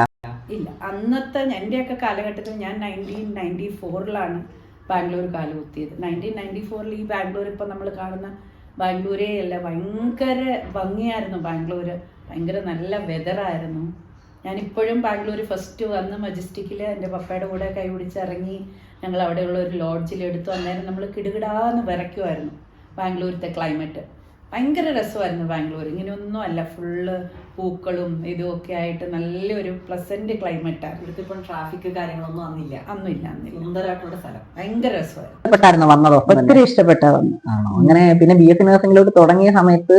ഇല്ല, അന്നത്തെ എൻ്റെയൊക്കെ കാലഘട്ടത്തിൽ ഞാൻ 1994 ബാംഗ്ലൂർ കാലുകുത്തിയത്. 1994 ഈ ബാംഗ്ലൂർ ഇപ്പോൾ നമ്മൾ കാണുന്ന ബാംഗ്ലൂരേ അല്ല, ഭയങ്കര ഭംഗിയായിരുന്നു ബാംഗ്ലൂർ. ഭയങ്കര നല്ല വെതറായിരുന്നു. ഞാനിപ്പോഴും ബാംഗ്ലൂർ ഫസ്റ്റ് വന്ന് മജസ്റ്റിക്കിൽ എൻ്റെ പപ്പയുടെ കൂടെ കൈ പിടിച്ചിറങ്ങി ഞങ്ങൾ അവിടെയുള്ള ഒരു ലോഡ്ജിലെടുത്തു. അന്നേരം നമ്മൾ കിടുകിടാന്ന് വിറയ്ക്കുമായിരുന്നു. ബാംഗ്ലൂരത്തെ ക്ലൈമറ്റ് ഭയങ്കര രസമായിരുന്നു. ബാംഗ്ലൂർ ഇങ്ങനെയൊന്നും അല്ല, ഫുള്ള് പൂക്കളും ഇതുമൊക്കെ ആയിട്ട് നല്ലൊരു പ്ലസന്റ് ക്ലൈമറ്റാണ്. ഇവിടുത്തെ ഇപ്പം ട്രാഫിക് കാര്യങ്ങളൊന്നും അന്നില്ല. സുന്ദരമായിട്ടുള്ള സ്ഥലം, ഭയങ്കര രസമായിരുന്നു. ഇഷ്ടപ്പെട്ടായിരുന്നു വന്നതോ? ഒത്തിരി ഇഷ്ടപ്പെട്ടായിരുന്നു. ആണോ? അങ്ങനെ പിന്നെ BSc നഴ്സിംഗിലോട്ട് തുടങ്ങിയ സമയത്ത്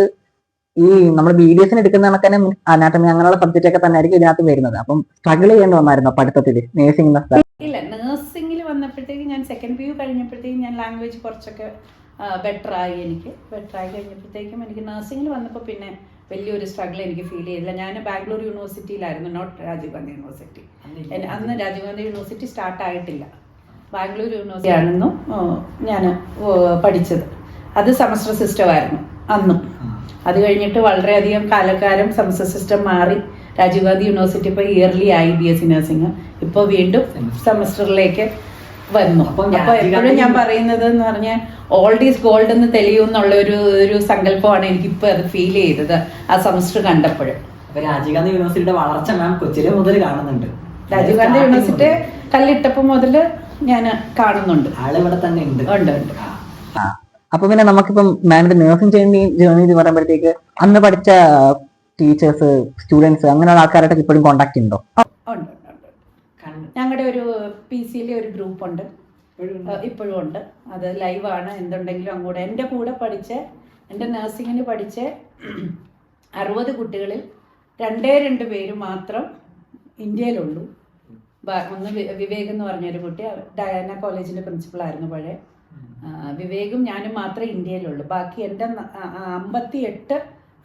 ഈ നമ്മൾ BDS എടുക്കുന്ന കണക്കന്നെ അനാട്ടമി അങ്ങനെയുള്ള സബ്ജക്റ്റ് ഒക്കെ തന്നെ ആയിരിക്കും ഇതിനകത്ത് വരുന്നത്. അപ്പം സ്ട്രഗിൾ ചെയ്യേണ്ടി വന്നായിരുന്നു പഠിത്തത്തിൽ നേഴ്സിംഗ്? ഇല്ല, നേഴ്സിംഗിൽ വന്നപ്പോഴത്തേക്ക് ഞാൻ സെക്കൻഡ് PU കഴിഞ്ഞപ്പോഴത്തേക്കും ഞാൻ ലാംഗ്വേജ് കുറച്ചൊക്കെ ബെറ്ററായി. ബെറ്ററായി കഴിഞ്ഞപ്പോഴത്തേക്കും എനിക്ക് നേഴ്സിംഗിൽ വന്നപ്പോൾ പിന്നെ വലിയൊരു സ്ട്രഗിൾ എനിക്ക് ഫീൽ ചെയ്തില്ല. ഞാൻ ബാംഗ്ലൂർ യൂണിവേഴ്സിറ്റിയിലായിരുന്നു, നോട്ട് രാജീവ് ഗാന്ധി യൂണിവേഴ്സിറ്റി. അന്ന് രാജീവ് ഗാന്ധി യൂണിവേഴ്സിറ്റി സ്റ്റാർട്ടായിട്ടില്ല. ബാംഗ്ലൂർ യൂണിവേഴ്സിറ്റി ആണെന്നും ഞാൻ പഠിച്ചത്. അത് സെമസ്റ്റർ സിസ്റ്റം ആയിരുന്നു അന്നും. അത് കഴിഞ്ഞിട്ട് വളരെയധികം കാലക്കാലം സെമസ്റ്റർ സിസ്റ്റം മാറി രാജീവ് ഗാന്ധി യൂണിവേഴ്സിറ്റി ഇപ്പോൾ ഇയർലി ആയി BSc നഴ്സിംഗ്. ഇപ്പോൾ വീണ്ടും സെമസ്റ്ററിലേക്ക് വന്നു. അപ്പോൾ എപ്പോഴും ഞാൻ പറയുന്നത് എന്ന് പറഞ്ഞാൽ ഓൾഡ് ഈസ് ഗോൾഡ് എന്ന് തെളിയും എന്നുള്ള ഒരു സങ്കല്പമാണ് എനിക്കിപ്പോൾ അത് ഫീൽ ചെയ്തത് ആ സെമസ്റ്റർ കണ്ടപ്പോൾ. അപ്പൊ രാജീവ് ഗാന്ധി യൂണിവേഴ്സിറ്റിയുടെ വളർച്ച മാം കൊച്ചിലെ മുതൽ കാണുന്നുണ്ട്. രാജീവ് ഗാന്ധി യൂണിവേഴ്സിറ്റി കല്ലിട്ടപ്പോൾ മുതൽ ഞാൻ കാണുന്നുണ്ട്. ആളിവിടെ തന്നെ ഉണ്ട്. അപ്പൊ പിന്നെ നമുക്കിപ്പം മാമിന്റെ നേഴ്സിംഗ് ജേർണി പറയുമ്പോഴത്തേക്ക് അന്ന് പഠിച്ച ടീച്ചേഴ്സ്, സ്റ്റുഡൻസ്, അങ്ങനെയുള്ള ആൾക്കാരായിട്ട് ഇപ്പോഴും കോണ്ടാക്ട് ഉണ്ടോ? ഉണ്ട്. ഞങ്ങളുടെ ഒരു PC ഒരു ഗ്രൂപ്പ് ഉണ്ട്, ഇപ്പോഴും ഉണ്ട്. അത് ലൈവാണ്. എന്തുണ്ടെങ്കിലും അങ്ങോട്ട് എൻ്റെ കൂടെ എൻ്റെ നഴ്സിങ്ങിന് പഠിച്ച 60 കുട്ടികളിൽ 2 പേര് മാത്രം ഇന്ത്യയിലുള്ളൂ. ഒന്ന് വിവേക് എന്ന് പറഞ്ഞൊരു കുട്ടി, ഡയാന കോളേജിൻ്റെ പ്രിൻസിപ്പളായിരുന്നു പഴയ. വിവേകും ഞാനും മാത്രമേ ഇന്ത്യയിലുള്ളൂ. ബാക്കി എൻ്റെ 58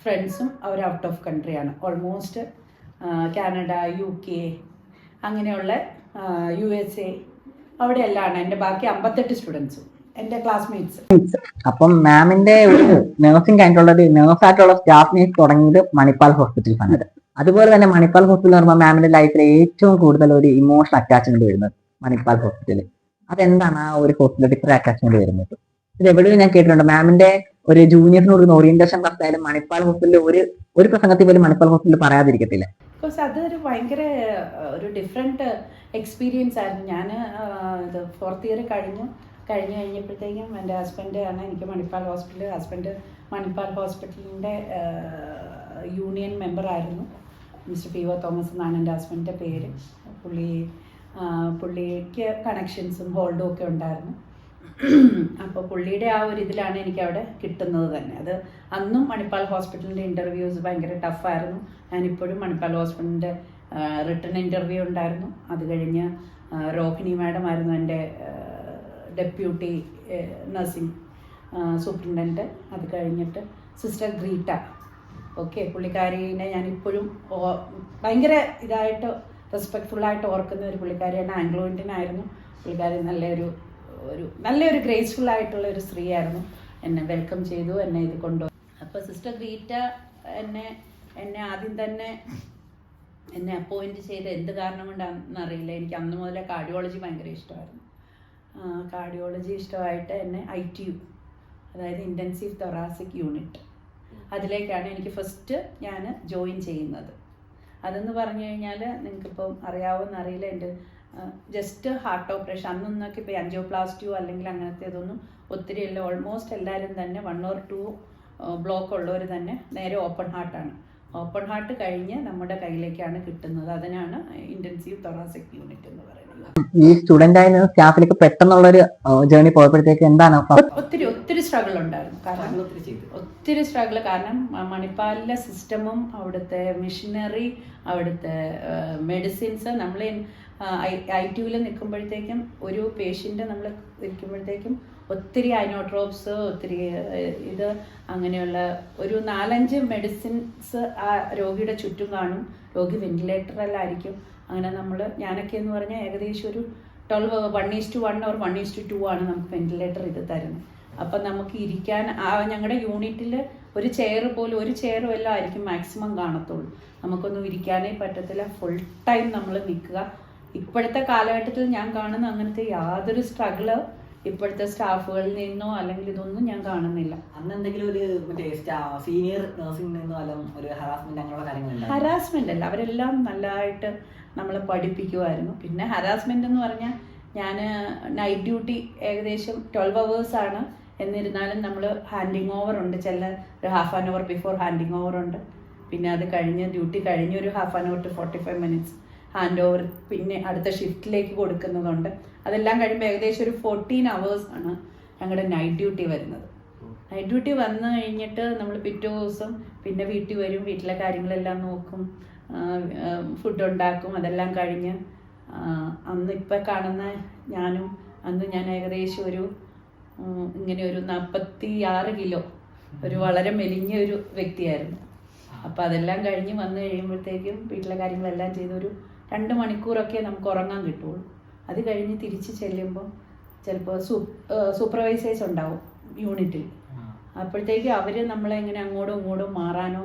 ഫ്രണ്ട്സും അവർ ഔട്ട് ഓഫ് കൺട്രിയാണ്. ഓൾമോസ്റ്റ് കാനഡ, UK, അങ്ങനെയുള്ള USA അവിടെയെല്ലാം എൻ്റെ ബാക്കി 58 സ്റ്റുഡൻസും എൻ്റെ ക്ലാസ്മേറ്റ്സ്. അപ്പം മാമിന്റെ ഒരു നഴ്സിംഗ് കഴിഞ്ഞിട്ടുള്ള ഒരു നേഴ്സായിട്ടുള്ള സ്റ്റാഫ് നേഴ്സ് തുടങ്ങിയത് മണിപ്പാൽ ഹോസ്പിറ്റൽസാണ്. അതുപോലെ തന്നെ മണിപ്പാൽ ഹോസ്പിറ്റൽ എന്ന് പറയുമ്പോൾ മാമിന്റെ ലൈഫിൽ ഏറ്റവും കൂടുതൽ ഒരു ഇമോഷണൽ അറ്റാച്ച്മെന്റ് വരുന്നത് മണിപ്പാൽ ഹോസ്പിറ്റലിൽ. അതെന്താണ് ആ ഒരു ഹോസ്പിറ്റലിൽ ഇത്ര അറ്റാച്ച്മെന്റ് വരുന്നത്? ഇത് എവിടെയും ഞാൻ കേട്ടിട്ടുണ്ട്. മാമിന്റെ ഒരു ജൂനിയറിനോട് ഓറിയന്റേഷൻ ക്ലാസ് ആയാലും മണിപ്പാൽ ഹോസ്പിറ്റലിൽ ഒരു പ്രസംഗത്തിൽ പോലും മണിപ്പാൽ ഹോസ്പിറ്റലിൽ പറയാതിരിക്കത്തില്ല. ബിക്കോസ് അതൊരു ഭയങ്കര ഒരു ഡിഫറെൻറ്റ് എക്സ്പീരിയൻസ് ആയിരുന്നു. ഞാൻ ഇത് 4th ഇയർ കഴിഞ്ഞു. കഴിഞ്ഞപ്പോഴത്തേക്കും എൻ്റെ ഹസ്ബൻഡ് ആണ് എനിക്ക് മണിപ്പാൽ ഹോസ്പിറ്റലിൻ്റെ യൂണിയൻ മെമ്പറായിരുന്നു. Mister P.O. തോമസ് എന്നാണ് എൻ്റെ ഹസ്ബൻഡിൻ്റെ പേര്. പുള്ളിക്ക് കണക്ഷൻസും ഹോൾഡും ഒക്കെ ഉണ്ടായിരുന്നു. അപ്പോൾ പുള്ളിയുടെ ആ ഒരു ഇതിലാണ് എനിക്കവിടെ കിട്ടുന്നത് തന്നെ. അത് അന്നും മണിപ്പാൽ ഹോസ്പിറ്റലിൻ്റെ ഇൻ്റർവ്യൂസ് ഭയങ്കര ടഫായിരുന്നു. ഞാനിപ്പോഴും മണിപ്പാൽ ഹോസ്പിറ്റലിൻ്റെ റിട്ടേൺ ഇൻ്റർവ്യൂ ഉണ്ടായിരുന്നു. അത് കഴിഞ്ഞ് രോഹിണി മാഡം ആയിരുന്നു എൻ്റെ ഡെപ്യൂട്ടി നഴ്സിംഗ് സൂപ്രണ്ടൻറ്റ്. അത് കഴിഞ്ഞിട്ട് സിസ്റ്റർ ഗ്രീറ്റ, ഓക്കെ, പുള്ളിക്കാരിനെ ഞാനിപ്പോഴും ഭയങ്കര ഇതായിട്ട് റെസ്പെക്റ്റ്ഫുള്ളായിട്ട് ഓർക്കുന്ന ഒരു പുള്ളിക്കാരിയാണ്. ആംഗ്ലോ ഇന്ത്യൻ ആയിരുന്നു പുള്ളിക്കാരി. നല്ലൊരു ഗ്രേസ്ഫുൾ ആയിട്ടുള്ള ഒരു സ്ത്രീയായിരുന്നു. എന്നെ വെൽക്കം ചെയ്തു, എന്നെ ഇത് കൊണ്ടുപോയി. അപ്പോൾ സിസ്റ്റർ ഗ്രീറ്റ എന്നെ ആദ്യം തന്നെ എന്നെ അപ്പോയിൻറ്റ് ചെയ്ത് എന്ത് കാരണം കൊണ്ടാണെന്നറിയില്ല, എനിക്ക് അന്ന് മുതലേ കാർഡിയോളജി ഭയങ്കര ഇഷ്ടമായിരുന്നു. കാർഡിയോളജി ഇഷ്ടമായിട്ട് എന്നെ ITU, അതായത് ഇൻറ്റൻസീവ് തൊറാസിക് യൂണിറ്റ്, അതിലേക്കാണ് എനിക്ക് ഫസ്റ്റ് ഞാൻ ജോയിൻ ചെയ്യുന്നത്. അതെന്ന് പറഞ്ഞു കഴിഞ്ഞാൽ നിങ്ങൾക്കിപ്പം അറിയാവുമെന്ന് അറിയില്ല, എൻ്റെ ജസ്റ്റ് ഹാർട്ട് ഓപ്പറേഷൻ അന്നൊക്കെ ഇപ്പോൾ ആൻജിയോപ്ലാസ്റ്റിയോ അല്ലെങ്കിൽ അങ്ങനത്തെ ഇതൊന്നും ഒത്തിരി അല്ല. ഓൾമോസ്റ്റ് എല്ലാവരും തന്നെ 1 or 2 ബ്ലോക്ക് ഉള്ളവർ തന്നെ നേരെ ഓപ്പൺ ഹാർട്ടാണ്. ഓപ്പൺ ഹാർട്ട് കഴിഞ്ഞ് നമ്മുടെ കയ്യിലേക്കാണ് കിട്ടുന്നത്. അതിനാണ് ഇൻറ്റൻസീവ് തൊറാസിക് യൂണിറ്റ് എന്ന് പറയുന്നത്. ഈ സ്റ്റുഡൻ്റ് ആയ സ്റ്റാഫിലേക്ക് പെട്ടെന്നുള്ളൊരു ജേർണി പോയപ്പോഴത്തേക്ക് എന്താണ് ഒത്തിരി സ്ട്രഗിൾ ഉണ്ടായിരുന്നു. ഒത്തിരി സ്ട്രഗിൾ, കാരണം മണിപ്പാലിലെ സിസ്റ്റമും അവിടുത്തെ മിഷനറി, അവിടുത്തെ മെഡിസിൻസ്, നമ്മൾ ITUവിൽ നിൽക്കുമ്പോഴത്തേക്കും ഒരു പേഷ്യൻ്റ് നമ്മൾ ഇരിക്കുമ്പോഴത്തേക്കും ഒത്തിരി ഐനോട്രോപ്സ്, ഒത്തിരി ഇത് അങ്ങനെയുള്ള ഒരു 4-5 മെഡിസിൻസ് ആ രോഗിയുടെ ചുറ്റും കാണും. രോഗി വെന്റിലേറ്ററിലായിരിക്കും. അങ്ങനെ ഞാനൊക്കെ എന്ന് പറഞ്ഞാൽ ഏകദേശം ഒരു 1:1 or 1:2 ആണ് നമുക്ക് വെന്റിലേറ്റർ ഇത് തരുന്നത്. അപ്പം നമുക്ക് ഇരിക്കാൻ ഞങ്ങളുടെ യൂണിറ്റിൽ ഒരു ചെയറും എല്ലാം ആയിരിക്കും മാക്സിമം കാണത്തുള്ളൂ. നമുക്കൊന്നും ഇരിക്കാനേ പറ്റത്തില്ല. ഫുൾ ടൈം നമ്മൾ നിൽക്കുക. ഇപ്പോഴത്തെ കാലഘട്ടത്തിൽ ഞാൻ കാണുന്ന അങ്ങനത്തെ യാതൊരു സ്ട്രഗിള് ഇപ്പോഴത്തെ സ്റ്റാഫുകളിൽ നിന്നോ അല്ലെങ്കിൽ ഇതൊന്നും ഞാൻ കാണുന്നില്ല. അന്ന് എന്തെങ്കിലും ഒരു സീനിയർ നഴ്സിംഗിൽ നിന്നോ അല്ലെങ്കിൽ ഒരു ഹറാസ്മെന്റ് അങ്ങനെയുള്ള കാര്യങ്ങൾ? ഹറാസ്മെന്റ് അല്ല, അവരെല്ലാം നല്ലതായിട്ട് നമ്മളെ പഠിപ്പിക്കുമായിരുന്നു. പിന്നെ ഹറാസ്മെന്റ് എന്ന് പറഞ്ഞാൽ ഞാൻ നൈറ്റ് ഡ്യൂട്ടി ഏകദേശം 12 hours ആണ്. എന്നിരുന്നാലും നമ്മൾ ഹാൻഡിങ് ഓവർ ഉണ്ട്, ഒരു 1/2 an hour before handing over ഉണ്ട്. പിന്നെ അത് കഴിഞ്ഞ് ഡ്യൂട്ടി കഴിഞ്ഞ് ഒരു 1/2 an hour to 45 minutes hand over പിന്നെ അടുത്ത ഷിഫ്റ്റിലേക്ക് കൊടുക്കുന്നതുണ്ട്. അതെല്ലാം കഴിയുമ്പോൾ ഏകദേശം ഒരു 14 hours ആണ് ഞങ്ങളുടെ നൈറ്റ് ഡ്യൂട്ടി വരുന്നത്. നൈറ്റ് ഡ്യൂട്ടി വന്നു കഴിഞ്ഞിട്ട് നമ്മൾ പിറ്റേ ദിവസം പിന്നെ വീട്ടിൽ വരും, വീട്ടിലെ കാര്യങ്ങളെല്ലാം നോക്കും, ഫുഡ് ഉണ്ടാക്കും. അതെല്ലാം കഴിഞ്ഞ് അന്ന് ഇപ്പം കാണുന്ന അന്ന് ഞാൻ ഏകദേശം ഇങ്ങനെ ഒരു 46 കിലോ, ഒരു വളരെ മെലിഞ്ഞ ഒരു വ്യക്തിയായിരുന്നു. അപ്പോൾ അതെല്ലാം കഴിഞ്ഞ് വന്നു കഴിയുമ്പോഴത്തേക്കും വീട്ടിലെ കാര്യങ്ങളെല്ലാം ചെയ്ത് ഒരു 2 മണിക്കൂറൊക്കെ നമുക്ക് ഉറങ്ങാൻ കിട്ടുള്ളൂ. അത് കഴിഞ്ഞ് തിരിച്ച് ചെല്ലുമ്പോൾ ചിലപ്പോൾ സൂപ്പർവൈസേഴ്സ് ഉണ്ടാവും യൂണിറ്റിൽ. അപ്പോഴത്തേക്കും അവർ നമ്മളെ ഇങ്ങനെ അങ്ങോട്ടും ഇങ്ങോട്ടും മാറാനോ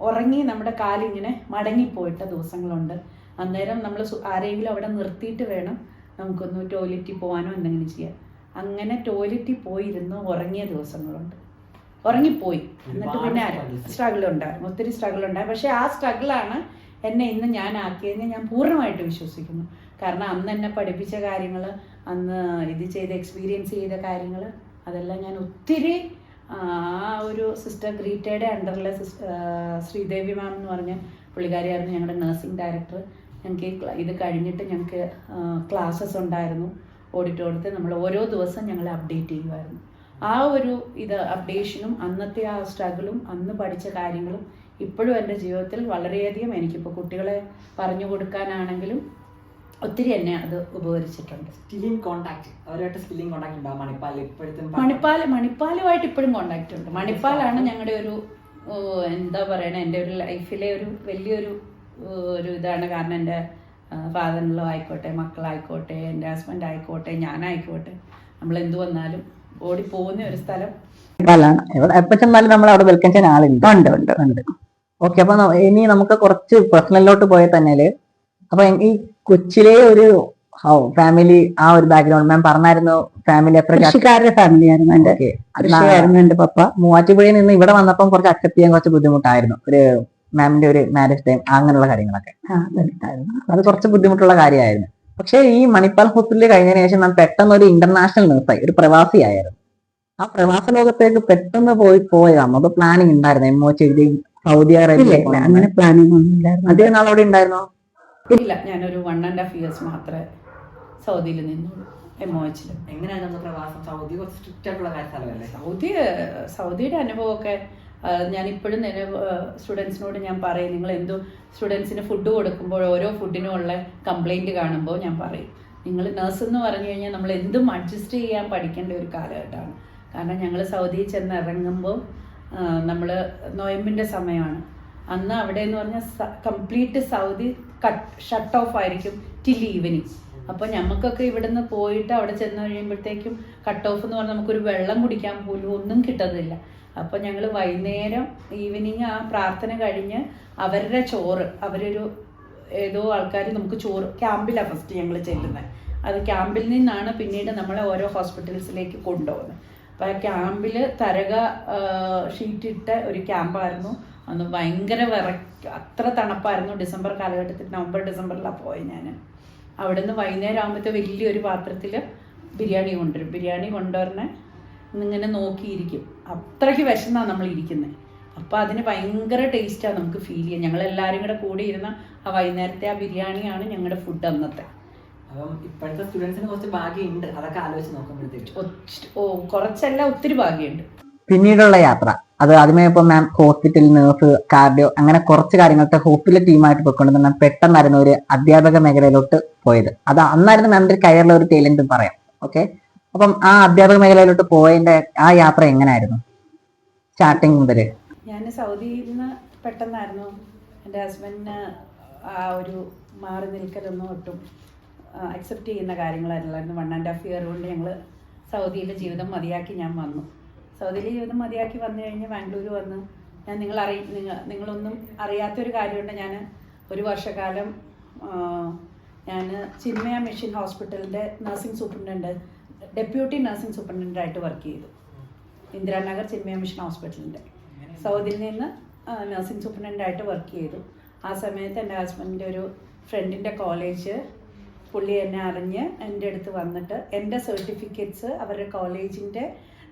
ഉറങ്ങി നമ്മുടെ കാലിങ്ങനെ മടങ്ങിപ്പോയിട്ട ദിവസങ്ങളുണ്ട്. അന്നേരം നമ്മൾ ആരെങ്കിലും അവിടെ നിർത്തിയിട്ട് വേണം നമുക്കൊന്ന് ടോയ്ലറ്റിൽ പോകാനോ എന്തെങ്കിലും ചെയ്യാം. അങ്ങനെ ടോയ്ലറ്റിൽ പോയിരുന്ന് ഉറങ്ങിയ ദിവസങ്ങളുണ്ട്. ഉറങ്ങിപ്പോയി. എന്നിട്ട് പിന്നെ സ്ട്രഗിൾ ഉണ്ടായിരുന്നു, ഒത്തിരി സ്ട്രഗിൾ ഉണ്ടായിരുന്നു. പക്ഷേ ആ സ്ട്രഗിളാണ് എന്നെ ഇന്ന് ഞാൻ ആക്കിയതെന്ന് ഞാൻ പൂർണ്ണമായിട്ട് വിശ്വസിക്കുന്നു. കാരണം അന്ന് എന്നെ പഠിപ്പിച്ച കാര്യങ്ങൾ, അന്ന് ഇത് എക്സ്പീരിയൻസ് ചെയ്ത കാര്യങ്ങൾ, അതെല്ലാം ഞാൻ ഒത്തിരി ആ ഒരു സിസ്റ്റർ ഗ്രീറ്റയുടെ അണ്ടറിലെ ശ്രീദേവി മാം എന്ന് പറഞ്ഞ പുള്ളിക്കാരിയായിരുന്നു ഞങ്ങളുടെ നഴ്സിംഗ് ഡയറക്ടർ. ഞങ്ങൾക്ക് ഇത് കഴിഞ്ഞിട്ട് ഞങ്ങൾക്ക് ക്ലാസ്സസ് ഉണ്ടായിരുന്നു ഓഡിറ്റോറിയത്തിൽ. നമ്മൾ ഓരോ ദിവസം ഞങ്ങൾ അപ്ഡേറ്റ് ചെയ്യുമായിരുന്നു. ആ ഒരു അപ്ഡേഷനും അന്നത്തെ ആ സ്ട്രഗിളും അന്ന് പഠിച്ച കാര്യങ്ങളും ഇപ്പോഴും എൻ്റെ ജീവിതത്തിൽ വളരെയധികം എനിക്കിപ്പോൾ കുട്ടികളെ പറഞ്ഞു കൊടുക്കാനാണെങ്കിലും ഒത്തിരി എന്നെ അത് ഉപകരിച്ചിട്ടുണ്ട്. മണിപ്പാലുമായിട്ട് ഇപ്പോഴും കോണ്ടാക്ട് ഉണ്ട്. മണിപ്പാലാണ് ഞങ്ങളുടെ ഒരു എന്താ പറയണേ, എൻ്റെ ഒരു ലൈഫിലെ ഒരു വലിയൊരു ഇതാണ്. കാരണം എൻ്റെ ഫാദറിനോ ആയിക്കോട്ടെ, മക്കളായിക്കോട്ടെ, എൻ്റെ ഹസ്ബൻഡ് ആയിക്കോട്ടെ, ഞാനായിക്കോട്ടെ, നമ്മൾ എന്തു വന്നാലും ഓടിപ്പോകുന്ന ഒരു സ്ഥലം എപ്പോൾ ചെന്നാലും നമ്മൾ അവിടെ വെൽക്കം ചെയ്യാൻ ആളുണ്ട്. ഓക്കെ, അപ്പൊ ഇനി നമുക്ക് കുറച്ച് പേഴ്സണലിലോട്ട് പോയ തന്നെ അപ്പൊ ഈ കൊച്ചിലെ ഒരു ഫാമിലി, ആ ഒരു ബാക്ക്ഗ്രൗണ്ട് മാം പറഞ്ഞായിരുന്നു. ഫാമിലി കൃഷിക്കാരുടെ ഫാമിലി ആയിരുന്നു എന്റെ പപ്പ. മൂവാറ്റുപുഴയിൽ നിന്ന് ഇവിടെ വന്നപ്പം കുറച്ച് അക്സെപ്റ്റ് ചെയ്യാൻ കുറച്ച് ബുദ്ധിമുട്ടായിരുന്നു. ഒരു മാമിന്റെ ഒരു മാരേജ് ടൈം അങ്ങനെയുള്ള കാര്യങ്ങളൊക്കെ അത് കുറച്ച് ബുദ്ധിമുട്ടുള്ള കാര്യമായിരുന്നു. പക്ഷേ ഈ മണിപ്പാൽ ഹോസ്പിറ്റലിൽ കഴിഞ്ഞതിന് ശേഷം ഞാൻ പെട്ടെന്ന് ഒരു ഇന്റർനാഷണൽ നേഴ്സായി, ഒരു പ്രവാസിയായിരുന്നു. ആ പ്രവാസ ലോകത്തേക്ക് പെട്ടെന്ന് പോയതാണ്. അത് പ്ലാനിങ് ഉണ്ടായിരുന്നു, MOH എഴുതി സൗദി അറേബ്യ അങ്ങനെ പ്ലാനിങ് ഒന്നും ഇല്ലായിരുന്നു. അധികം നാൾ അവിടെ ഉണ്ടായിരുന്നോ? ഇല്ല, ഞാനൊരു 1.5 years മാത്രമേ സൗദിയിൽ നിന്നുള്ളൂ, MOH. എങ്ങനെയാണ് നമ്മുടെ പ്രവാസം? സൗദി കുറച്ച് സ്ട്രിക്റ്റ് ആയിട്ടുള്ള സ്ഥലമല്ലേ? സൗദിയുടെ അനുഭവമൊക്കെ ഞാൻ ഇപ്പോഴും സ്റ്റുഡൻസിനോട് ഞാൻ പറയും, നിങ്ങൾ എന്തു സ്റ്റുഡൻസിന് ഫുഡ് കൊടുക്കുമ്പോൾ ഓരോ ഫുഡിനും ഉള്ള കംപ്ലൈൻറ്റ് കാണുമ്പോൾ ഞാൻ പറയും, നിങ്ങൾ നഴ്സ് എന്ന് പറഞ്ഞു കഴിഞ്ഞാൽ നമ്മൾ എന്തും അഡ്ജസ്റ്റ് ചെയ്യാൻ പഠിക്കേണ്ട ഒരു കാലഘട്ടമാണ്. കാരണം ഞങ്ങൾ സൗദിയിൽ ചെന്ന് ഇറങ്ങുമ്പോൾ നമ്മൾ നൊയമ്പിൻ്റെ സമയമാണ്. അന്ന് അവിടെ എന്ന് പറഞ്ഞാൽ കംപ്ലീറ്റ് സൗദി ഷട്ട് ഓഫ് ആയിരിക്കും ടിൽ ഈവനിങ്. അപ്പോൾ നമുക്കൊക്കെ ഇവിടുന്ന് പോയിട്ട് അവിടെ ചെന്ന് കഴിയുമ്പോഴത്തേക്കും കട്ട് ഓഫ് എന്ന് പറഞ്ഞാൽ നമുക്കൊരു വെള്ളം കുടിക്കാൻ പോലും ഒന്നും കിട്ടുന്നില്ല. അപ്പോൾ ഞങ്ങൾ വൈകുന്നേരം ഈവനിങ് ആ പ്രാർത്ഥന കഴിഞ്ഞ് അവരുടെ ചോറ്, അവരൊരു ഏതോ ആൾക്കാർ നമുക്ക് ചോറ് ക്യാമ്പിലാണ് ഫസ്റ്റ് ഞങ്ങൾ ചെല്ലുന്നത്. അത് ക്യാമ്പിൽ നിന്നാണ് പിന്നീട് നമ്മളെ ഓരോ ഹോസ്പിറ്റൽസിലേക്ക് കൊണ്ടുപോകുന്നത്. അപ്പോൾ ആ ക്യാമ്പിൽ തരക ഷീറ്റിട്ട ഒരു ക്യാമ്പായിരുന്നു. അന്ന് ഭയങ്കര അത്ര തണുപ്പായിരുന്നു. ഡിസംബർ കാലഘട്ടത്തിൽ, നവംബർ ഡിസംബറിലാണ് പോയത് ഞാൻ. അവിടെ നിന്ന് വൈകുന്നേരം ആകുമ്പോഴത്തെ വലിയൊരു പാത്രത്തിൽ ബിരിയാണി കൊണ്ടുവരും. ബിരിയാണി കൊണ്ടുവരണേ ഇങ്ങനെ നോക്കിയിരിക്കും. അത്രയ്ക്ക് വിശന്നാണ് നമ്മൾ ഇരിക്കുന്നത്. അപ്പോൾ അതിന് ഭയങ്കര ടേസ്റ്റാണ് നമുക്ക് ഫീൽ ചെയ്യുക. ഞങ്ങളെല്ലാവരും കൂടെ കൂടി ഇരുന്ന ആ വൈകുന്നേരത്തെ ആ ബിരിയാണിയാണ് ഞങ്ങളുടെ ഫുഡ് അന്നത്തെ. അപ്പം ഇപ്പോഴത്തെ സ്റ്റുഡൻസിന് കുറച്ച് ഭാഗ്യമുണ്ട്, അതൊക്കെ ആലോചിച്ച് നോക്കുമ്പോഴത്തേക്ക്. കുറച്ചല്ല, ഒത്തിരി ഭാഗ്യമുണ്ട്. പിന്നീടുള്ള യാത്ര അത് ആദ്യമേ ഇപ്പോൾ മാം ഹോസ്പിറ്റൽ നേഴ്സ്, കാർഡിയോ, അങ്ങനെ കുറച്ച് കാര്യങ്ങൾക്ക് ഹോസ്പിറ്റൽ ടീമായിട്ട് പോയിക്കൊണ്ട് തന്നെ പെട്ടെന്നായിരുന്നു ഒരു അധ്യാപക മേഖലയിലോട്ട് പോയത്. അത് അന്നായിരുന്നു മാമിന്റെ കരിയറിലെ ഒരു ടേലന്റ് പറയാം. ഓക്കെ, അപ്പം ആ അധ്യാപക മേഖലയിലോട്ട് പോയതിന്റെ ആ യാത്ര എങ്ങനെയായിരുന്നു സ്റ്റാർട്ടിങ് മുതൽ? ഞാൻ സൗദിയിൽ നിന്ന് പെട്ടെന്നായിരുന്നു. എൻ്റെ ഹസ്ബൻഡിന് ആ ഒരു മാറി നിൽക്കലൊന്നും ഒട്ടും അക്സെപ്റ്റ് ചെയ്യുന്ന കാര്യങ്ങളല്ലായിരുന്നു. 1.5 year കൊണ്ട് ഞങ്ങൾ സൗദിയിലെ ജീവിതം മതിയാക്കി ഞാൻ വന്നു. സൗദിയിലെ ജീവിതം മതിയാക്കി വന്നു കഴിഞ്ഞ് ബാംഗ്ലൂർ വന്ന് ഞാൻ നിങ്ങളൊന്നും അറിയാത്തൊരു കാര്യമുണ്ട്. ഞാൻ ഒരു വർഷക്കാലം ഞാൻ ചിന്മയ മിഷൻ ഹോസ്പിറ്റലിൻ്റെ നഴ്സിംഗ് സൂപ്രണ്ടൻ്റ്, ഡെപ്യൂട്ടി നഴ്സിംഗ് സൂപ്രണ്ടൻ്റായിട്ട് വർക്ക് ചെയ്തു. ഇന്ദിരാനഗർ ചിന്മയ മിഷൻ ഹോസ്പിറ്റലിൻ്റെ സൗദിയിൽ നിന്ന് നഴ്സിംഗ് സൂപ്രണ്ടൻ്റായിട്ട് വർക്ക് ചെയ്തു. ആ സമയത്ത് എൻ്റെ ഹസ്ബൻഡിൻ്റെ ഒരു ഫ്രണ്ടിൻ്റെ കോളേജ്, പുള്ളി എന്നെ അറിഞ്ഞ് എൻ്റെ അടുത്ത് വന്നിട്ട് എൻ്റെ സർട്ടിഫിക്കറ്റ്സ് അവരുടെ കോളേജിൻ്റെ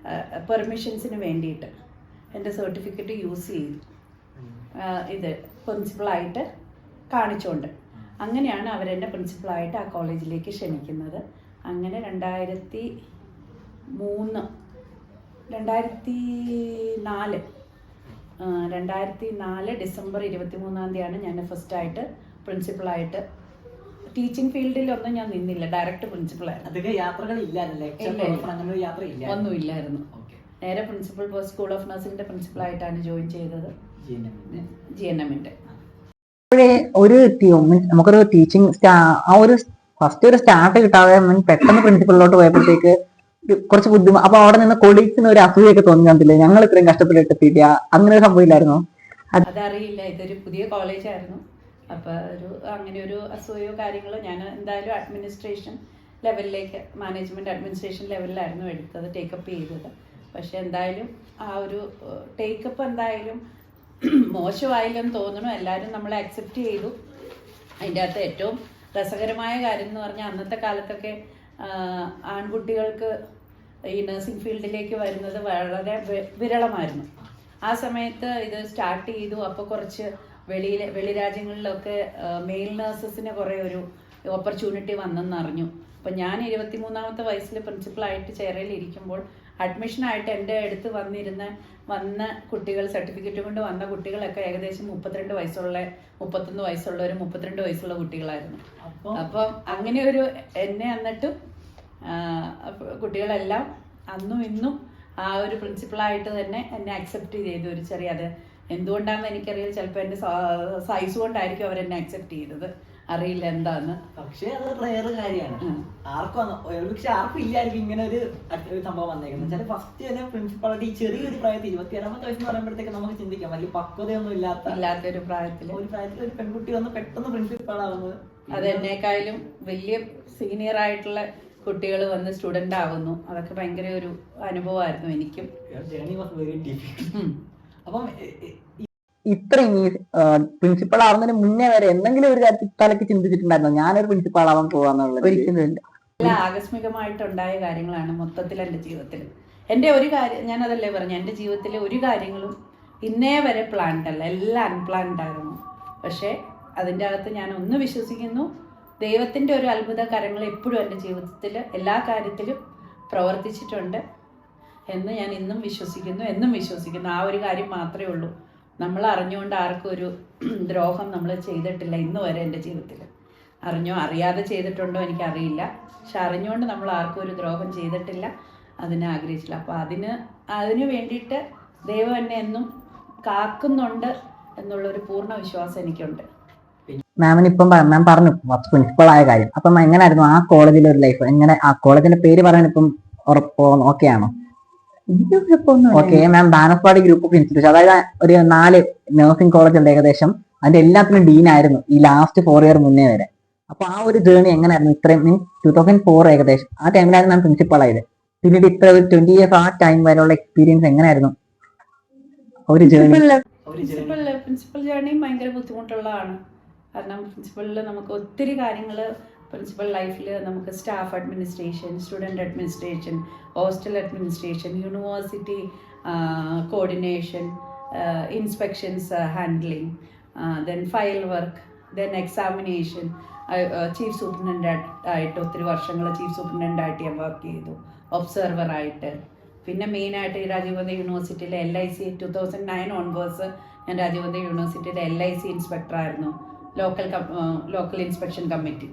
പെർമിഷൻസിന് വേണ്ടിയിട്ട് എൻ്റെ സർട്ടിഫിക്കറ്റ് യൂസ് ചെയ്തു. ഇത് പ്രിൻസിപ്പളായിട്ട് കാണിച്ചുകൊണ്ട് അങ്ങനെയാണ് അവരെന്നെ പ്രിൻസിപ്പളായിട്ട് ആ കോളേജിലേക്ക് ക്ഷണിക്കുന്നത്. അങ്ങനെ 2004 ഡിസംബർ 23 ഞാൻ ഫസ്റ്റായിട്ട് പ്രിൻസിപ്പളായിട്ട്. ടീച്ചിങ് ഫീൽഡിലൊന്നും ഞാൻ നിന്നില്ല, ഡയറക്റ്റ് പ്രിൻസിപ്പളായിരുന്നു. അതൊക്കെ ഒന്നുമില്ലായിരുന്നു. നേരെ പ്രിൻസിപ്പൽ സ്കൂൾ ഓഫ് നഴ്സിംഗിന്റെ പ്രിൻസിപ്പളായിട്ടാണ് ജോയിൻ ചെയ്തത്, GNMന്റെ. ഒരു നമുക്കൊരു ടീച്ചിങ് ആ ഒരു ഫസ്റ്റ് ഒരു സ്റ്റാർട്ട് കിട്ടാതെ പെട്ടെന്ന് പ്രിൻസിപ്പളിലോട്ട് പോയപ്പോഴത്തേക്ക് കുറച്ച് ബുദ്ധിമുട്ട്. അപ്പൊ അവിടെ നിന്ന് കൊളീഗ്സിന് ഒരു അസൂയൊക്കെ തോന്നിയില്ലേ, ഞങ്ങൾ ഇത്രയും കഷ്ടപ്പെട്ട് എത്തിയില്ല, അങ്ങനെ ഒരു സംഭവമില്ലായിരുന്നോ? അതറിയില്ല, ഇതൊരു പുതിയ കോളേജായിരുന്നു. അപ്പോൾ അങ്ങനെ ഒരു അസൂയോ കാര്യങ്ങളോ, ഞാൻ എന്തായാലും അഡ്മിനിസ്ട്രേഷൻ ലെവലിലേക്ക്, മാനേജ്മെൻറ്റ് അഡ്മിനിസ്ട്രേഷൻ ലെവലിലായിരുന്നു എടുത്തത്, ടേക്കപ്പ് ചെയ്തത്. പക്ഷെ എന്തായാലും ആ ഒരു ടേക്കപ്പ് എന്തായാലും മോശമായില്ലെന്ന് തോന്നുന്നു. എല്ലാവരും നമ്മളെ അക്സെപ്റ്റ് ചെയ്തു. അതിൻ്റെ അകത്ത് ഏറ്റവും രസകരമായ കാര്യം എന്ന് പറഞ്ഞാൽ അന്നത്തെ കാലത്തൊക്കെ ആൺകുട്ടികൾക്ക് ഈ നഴ്സിംഗ് ഫീൽഡിലേക്ക് വരുന്നത് വളരെ വിരളമായിരുന്നു. ആ സമയത്ത് ഇത് സ്റ്റാർട്ട് ചെയ്തു. അപ്പോൾ കുറച്ച് വെളി രാജ്യങ്ങളിലൊക്കെ മെയിൽ നഴ്സസിന് കുറേ ഒരു ഓപ്പർച്യൂണിറ്റി വന്നെന്നറിഞ്ഞു. അപ്പം ഞാൻ 23-ാമത്തെ വയസ്സിൽ പ്രിൻസിപ്പളായിട്ട് ചെയറിൽ ഇരിക്കുമ്പോൾ അഡ്മിഷനായിട്ട് എൻ്റെ അടുത്ത് വന്ന കുട്ടികൾ, സർട്ടിഫിക്കറ്റ് കൊണ്ട് വന്ന കുട്ടികളൊക്കെ ഏകദേശം 32 വയസ്സുള്ള, 31 വയസ്സുള്ളവരും 32 വയസ്സുള്ള കുട്ടികളായിരുന്നു. അപ്പം അങ്ങനെ ഒരു എന്നെ എന്നിട്ടും കുട്ടികളെല്ലാം അന്നും ഇന്നും ആ ഒരു പ്രിൻസിപ്പളായിട്ട് തന്നെ എന്നെ അക്സെപ്റ്റ് ചെയ്തു. ഒരു ചെറിയ, അത് എന്തുകൊണ്ടാണെന്ന് എനിക്കറിയില്ല, ചിലപ്പോൾ എൻ്റെ സൈസ് കൊണ്ടായിരിക്കും അവരെന്നെ അക്സെപ്റ്റ് ചെയ്തത്, അറിയില്ല എന്താന്ന്. പക്ഷേ അത് വേറെ കാര്യമാണ്. ആർക്കും ഇല്ലായിരിക്കും ഇങ്ങനെ ഒരു സംഭവം വന്നേക്കുന്നത്. ഫസ്റ്റ് തന്നെ പ്രിൻസിപ്പാളിറ്റി ചെറിയൊരു പ്രായത്തിൽ 27-ാമത്തെ വയസ്സ് പറയുമ്പോഴത്തേക്ക് നമുക്ക് ചിന്തിക്കാം, വലിയ പക്വതയൊന്നും ഇല്ലാത്തൊരു പ്രായത്തിൽ ഒരു പെൺകുട്ടി വന്ന് പെട്ടെന്ന് പ്രിൻസിപ്പാളാവുന്നത്. അത് എന്നെക്കാളും വലിയ സീനിയർ ആയിട്ടുള്ള കുട്ടികൾ വന്ന് സ്റ്റുഡൻ്റ് ആവുന്നു. അതൊക്കെ ഭയങ്കര ഒരു അനുഭവമായിരുന്നു എനിക്കും. Journey was very difficult. അപ്പം ഇത്രയും ഈ പ്രിൻസിപ്പൾ ആവുന്നതിന് മുന്നേ വരെ എന്തെങ്കിലും ഒരു കാര്യത്തിൽ തലക്ക് ചിന്തിച്ചിട്ടുണ്ടായിരുന്നോ ഞാനൊരു പ്രിൻസിപ്പൾ ആവാൻ പോവാന്നുള്ളത്? ഒരിക്കലും ഇല്ല. എല്ലാം ആകസ്മികമായിട്ടുണ്ടായ കാര്യങ്ങളാണ് മൊത്തത്തിൽ എൻ്റെ ജീവിതത്തിൽ. എൻ്റെ ഒരു കാര്യം ഞാനതല്ലേ പറഞ്ഞു, എൻ്റെ ജീവിതത്തിലെ ഒരു കാര്യങ്ങളും ഇന്നേ വരെ പ്ലാൻഡ് അല്ല, എല്ലാം അൺപ്ലാൻഡ് ആയിരുന്നു. പക്ഷേ അതിൻ്റെ അകത്ത് ഞാൻ ഒന്ന് വിശ്വസിക്കുന്നു, ദൈവത്തിൻ്റെ ഒരു അത്ഭുത കരങ്ങൾ എപ്പോഴും എൻ്റെ ജീവിതത്തിൽ എല്ലാ കാര്യത്തിലും പ്രവർത്തിച്ചിട്ടുണ്ട് എന്ന് ഞാൻ ഇന്നും വിശ്വസിക്കുന്നു. ആ ഒരു കാര്യം മാത്രമേ ഉള്ളൂ. നമ്മൾ അറിഞ്ഞുകൊണ്ട് ആർക്കും ഒരു ദ്രോഹം നമ്മൾ ചെയ്തിട്ടില്ല ഇന്ന് വരെ എൻ്റെ ജീവിതത്തിൽ. അറിഞ്ഞോ അറിയാതെ ചെയ്തിട്ടുണ്ടോ എനിക്കറിയില്ല, പക്ഷെ അറിഞ്ഞുകൊണ്ട് നമ്മൾ ആർക്കും ഒരു ദ്രോഹം ചെയ്തിട്ടില്ല, അതിനെ ആഗ്രഹിച്ചില്ല. അപ്പോൾ അതിന് വേണ്ടിയിട്ട് ദൈവം എന്നെ എന്നും കാക്കുന്നുണ്ട് എന്നുള്ളൊരു പൂർണ്ണ വിശ്വാസം എനിക്കുണ്ട്. മാമിന് ഇപ്പം മാം പറഞ്ഞു പ്രിൻസിപ്പൾ ആയ കാര്യം. അപ്പം എങ്ങനെയായിരുന്നു ആ കോളേജിലെ ഒരു ലൈഫ്? എങ്ങനെ ആ കോളേജിന്റെ പേര് പറയാൻ ഇപ്പം ഓക്കെ ആണോ? Okay ma'am, Banaswadi group of institution, അതായത് ഒരു 4 നഴ്സിംഗ് കോളേജ് ഉണ്ട് ഏകദേശം. അതിന്റെ എല്ലാത്തിനും ഡീൻ ആയിരുന്നു ഈ ലാസ്റ്റ് 4 ഇയർ മുന്നേ വരെ. അപ്പൊ ആ ഒരു ജേർണി എങ്ങനെയായിരുന്നു? ഇത്രയും മീൻസ് 2004 ഏകദേശം ആ ടൈമിലായിരുന്നു ഞാൻ പ്രിൻസിപ്പൾ ആയത്. പിന്നീട് ഇത്ര ഒരു 20 ഇയേഴ്സ് ആ ടൈം വരെയുള്ള എക്സ്പീരിയൻസ് എങ്ങനെയായിരുന്നു ഒരു ജേർണി? പ്രിൻസിപ്പൽ ജേർണിയും ഭയങ്കര ബുദ്ധിമുട്ടുള്ളതാണ്. കാരണം പ്രിൻസിപ്പളിൽ നമുക്ക് ഒത്തിരി കാര്യങ്ങൾ പ്രിൻസിപ്പൽ ലൈഫിൽ നമുക്ക് staff administration, student administration, hostel administration, university coordination, inspections handling, then file work, then examination. Chief സൂപ്രണ്ടൻ്റായിട്ട് ഒത്തിരി വർഷങ്ങൾ ചീഫ് സൂപ്രണ്ടൻ്റായിട്ട് ഞാൻ വർക്ക് ചെയ്തു, ഒബ്സർവറായിട്ട്. പിന്നെ മെയിനായിട്ട് ഈ രാജീവ് ഗാന്ധി യൂണിവേഴ്സിറ്റിയിലെ LIC 2009 ഓൺവേഴ്സ് ഞാൻ രാജീവ് ഗാന്ധി യൂണിവേഴ്സിറ്റിയിലെ LIC ഇൻസ്പെക്ടറായിരുന്നു. ലോക്കൽ ഇൻസ്പെക്ഷൻ കമ്മിറ്റി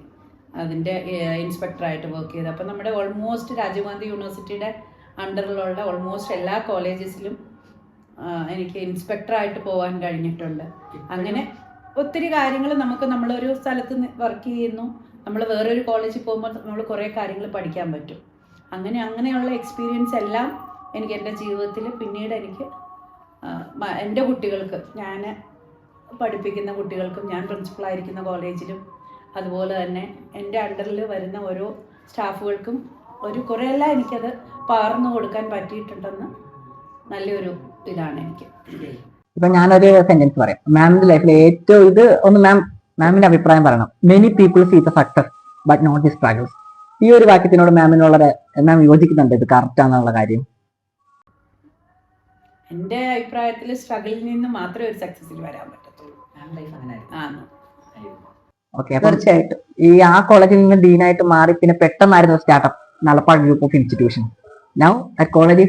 അതിൻ്റെ ഇൻസ്പെക്ടറായിട്ട് വർക്ക് ചെയ്തു. അപ്പോൾ നമ്മുടെ ഓൾമോസ്റ്റ് രാജീവ് ഗാന്ധി യൂണിവേഴ്സിറ്റിയുടെ അണ്ടറിലുള്ള ഓൾമോസ്റ്റ് എല്ലാ കോളേജസിലും എനിക്ക് ഇൻസ്പെക്ടറായിട്ട് പോകാൻ കഴിഞ്ഞിട്ടുണ്ട്. അങ്ങനെ ഒത്തിരി കാര്യങ്ങൾ നമ്മളൊരു സ്ഥലത്ത് വർക്ക് ചെയ്യുന്നു, നമ്മൾ വേറൊരു കോളേജിൽ പോകുമ്പോൾ നമ്മൾ കുറേ കാര്യങ്ങൾ പഠിക്കാൻ പറ്റും. അങ്ങനെയുള്ള എക്സ്പീരിയൻസ് എല്ലാം എനിക്ക് എൻ്റെ ജീവിതത്തിൽ പിന്നീട് എനിക്ക് എൻ്റെ കുട്ടികൾക്ക്, ഞാൻ പഠിപ്പിക്കുന്ന കുട്ടികൾക്കും, ഞാൻ പ്രിൻസിപ്പളായിരിക്കുന്ന കോളേജിലും, അതുപോലെ തന്നെ എൻ്റെ അണ്ടറിൽ വരുന്ന ഓരോ സ്റ്റാഫുകൾക്കും കുറേയെല്ലാം എനിക്കത് പകർന്നു കൊടുക്കാൻ പറ്റിയിട്ടുണ്ടെന്ന് നല്ലൊരു ഇതാണ് എനിക്ക്. ഇപ്പൊ ഞാനൊരു സെന്റൻസ് പറയാം. മാമിന്റെ ലൈഫിൽ ഏറ്റവും ഇത് ഒന്ന് മാമിന്റെ അഭിപ്രായം പറയണം. Many people see the success but not the struggles. ഈ ഒരു വാക്യത്തിനോട് മാം യോജിക്കുന്നുണ്ട്? ഇത് കറക്റ്റ് ആണെന്നുള്ള കാര്യം എൻ്റെ അഭിപ്രായത്തിൽ സ്ട്രഗിളിൽ നിന്ന് മാത്രമേ ഒരു സക്സസിൽ വരാൻ പറ്റത്തുള്ളൂ. ഓക്കെ, തീർച്ചയായിട്ടും ഈ ആ കോളേജിൽ നിന്ന് ഡീനായിട്ട് മാറി പിന്നെ പെട്ടെന്നായിരുന്നു startup Nalappad group of institution. Now that college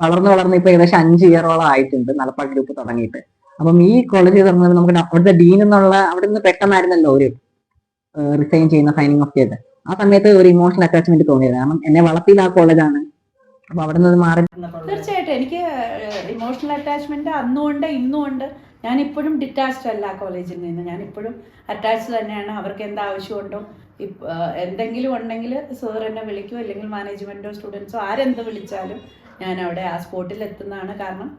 വളർന്ന് ഇപ്പൊ ഏകദേശം 5 ഇയറോളം ആയിട്ടുണ്ട് നളപ്പാട് ഗ്രൂപ്പ് തുടങ്ങിയിട്ട്. അപ്പം ഈ കോളേജ് തുടങ്ങുന്നത് നമുക്ക് അവിടുത്തെ ഡീൻ എന്നുള്ള അവിടെ നിന്ന് പെട്ടെന്നായിരുന്നല്ലോ ഒരു റിസൈൻ ചെയ്യുന്ന, സൈനിങ് ഓഫ് ചെയ്ത്. ആ സമയത്ത് ഒരു ഇമോഷണൽ അറ്റാച്ച്മെന്റ് തോന്നിയത്, കാരണം എന്നെ വളർത്തിയത് ആ കോളേജാണ്. അപ്പൊ അവിടെ നിന്ന് മാറി തീർച്ചയായിട്ടും എനിക്ക് ഇമോഷണൽ അറ്റാച്ച്മെന്റ് അന്നുകൊണ്ട് ഇന്നുമുണ്ട്. ഞാനിപ്പോഴും ഡിറ്റാച്ച്ഡ് അല്ല ആ കോളേജിൽ നിന്ന്, ഞാനിപ്പോഴും അറ്റാച്ച്ഡ് തന്നെയാണ്. അവർക്ക് എന്താ ആവശ്യമുണ്ടോ, എന്തെങ്കിലും ഉണ്ടെങ്കിൽ സാർ എന്നെ വിളിക്കും, അല്ലെങ്കിൽ മാനേജ്മെൻറ്റോ സ്റ്റുഡൻസോ ആരെന്ത് വിളിച്ചാലും ഞാൻ അവിടെ ആ സ്പോട്ടിൽ എത്തുന്നതാണ്. കാരണം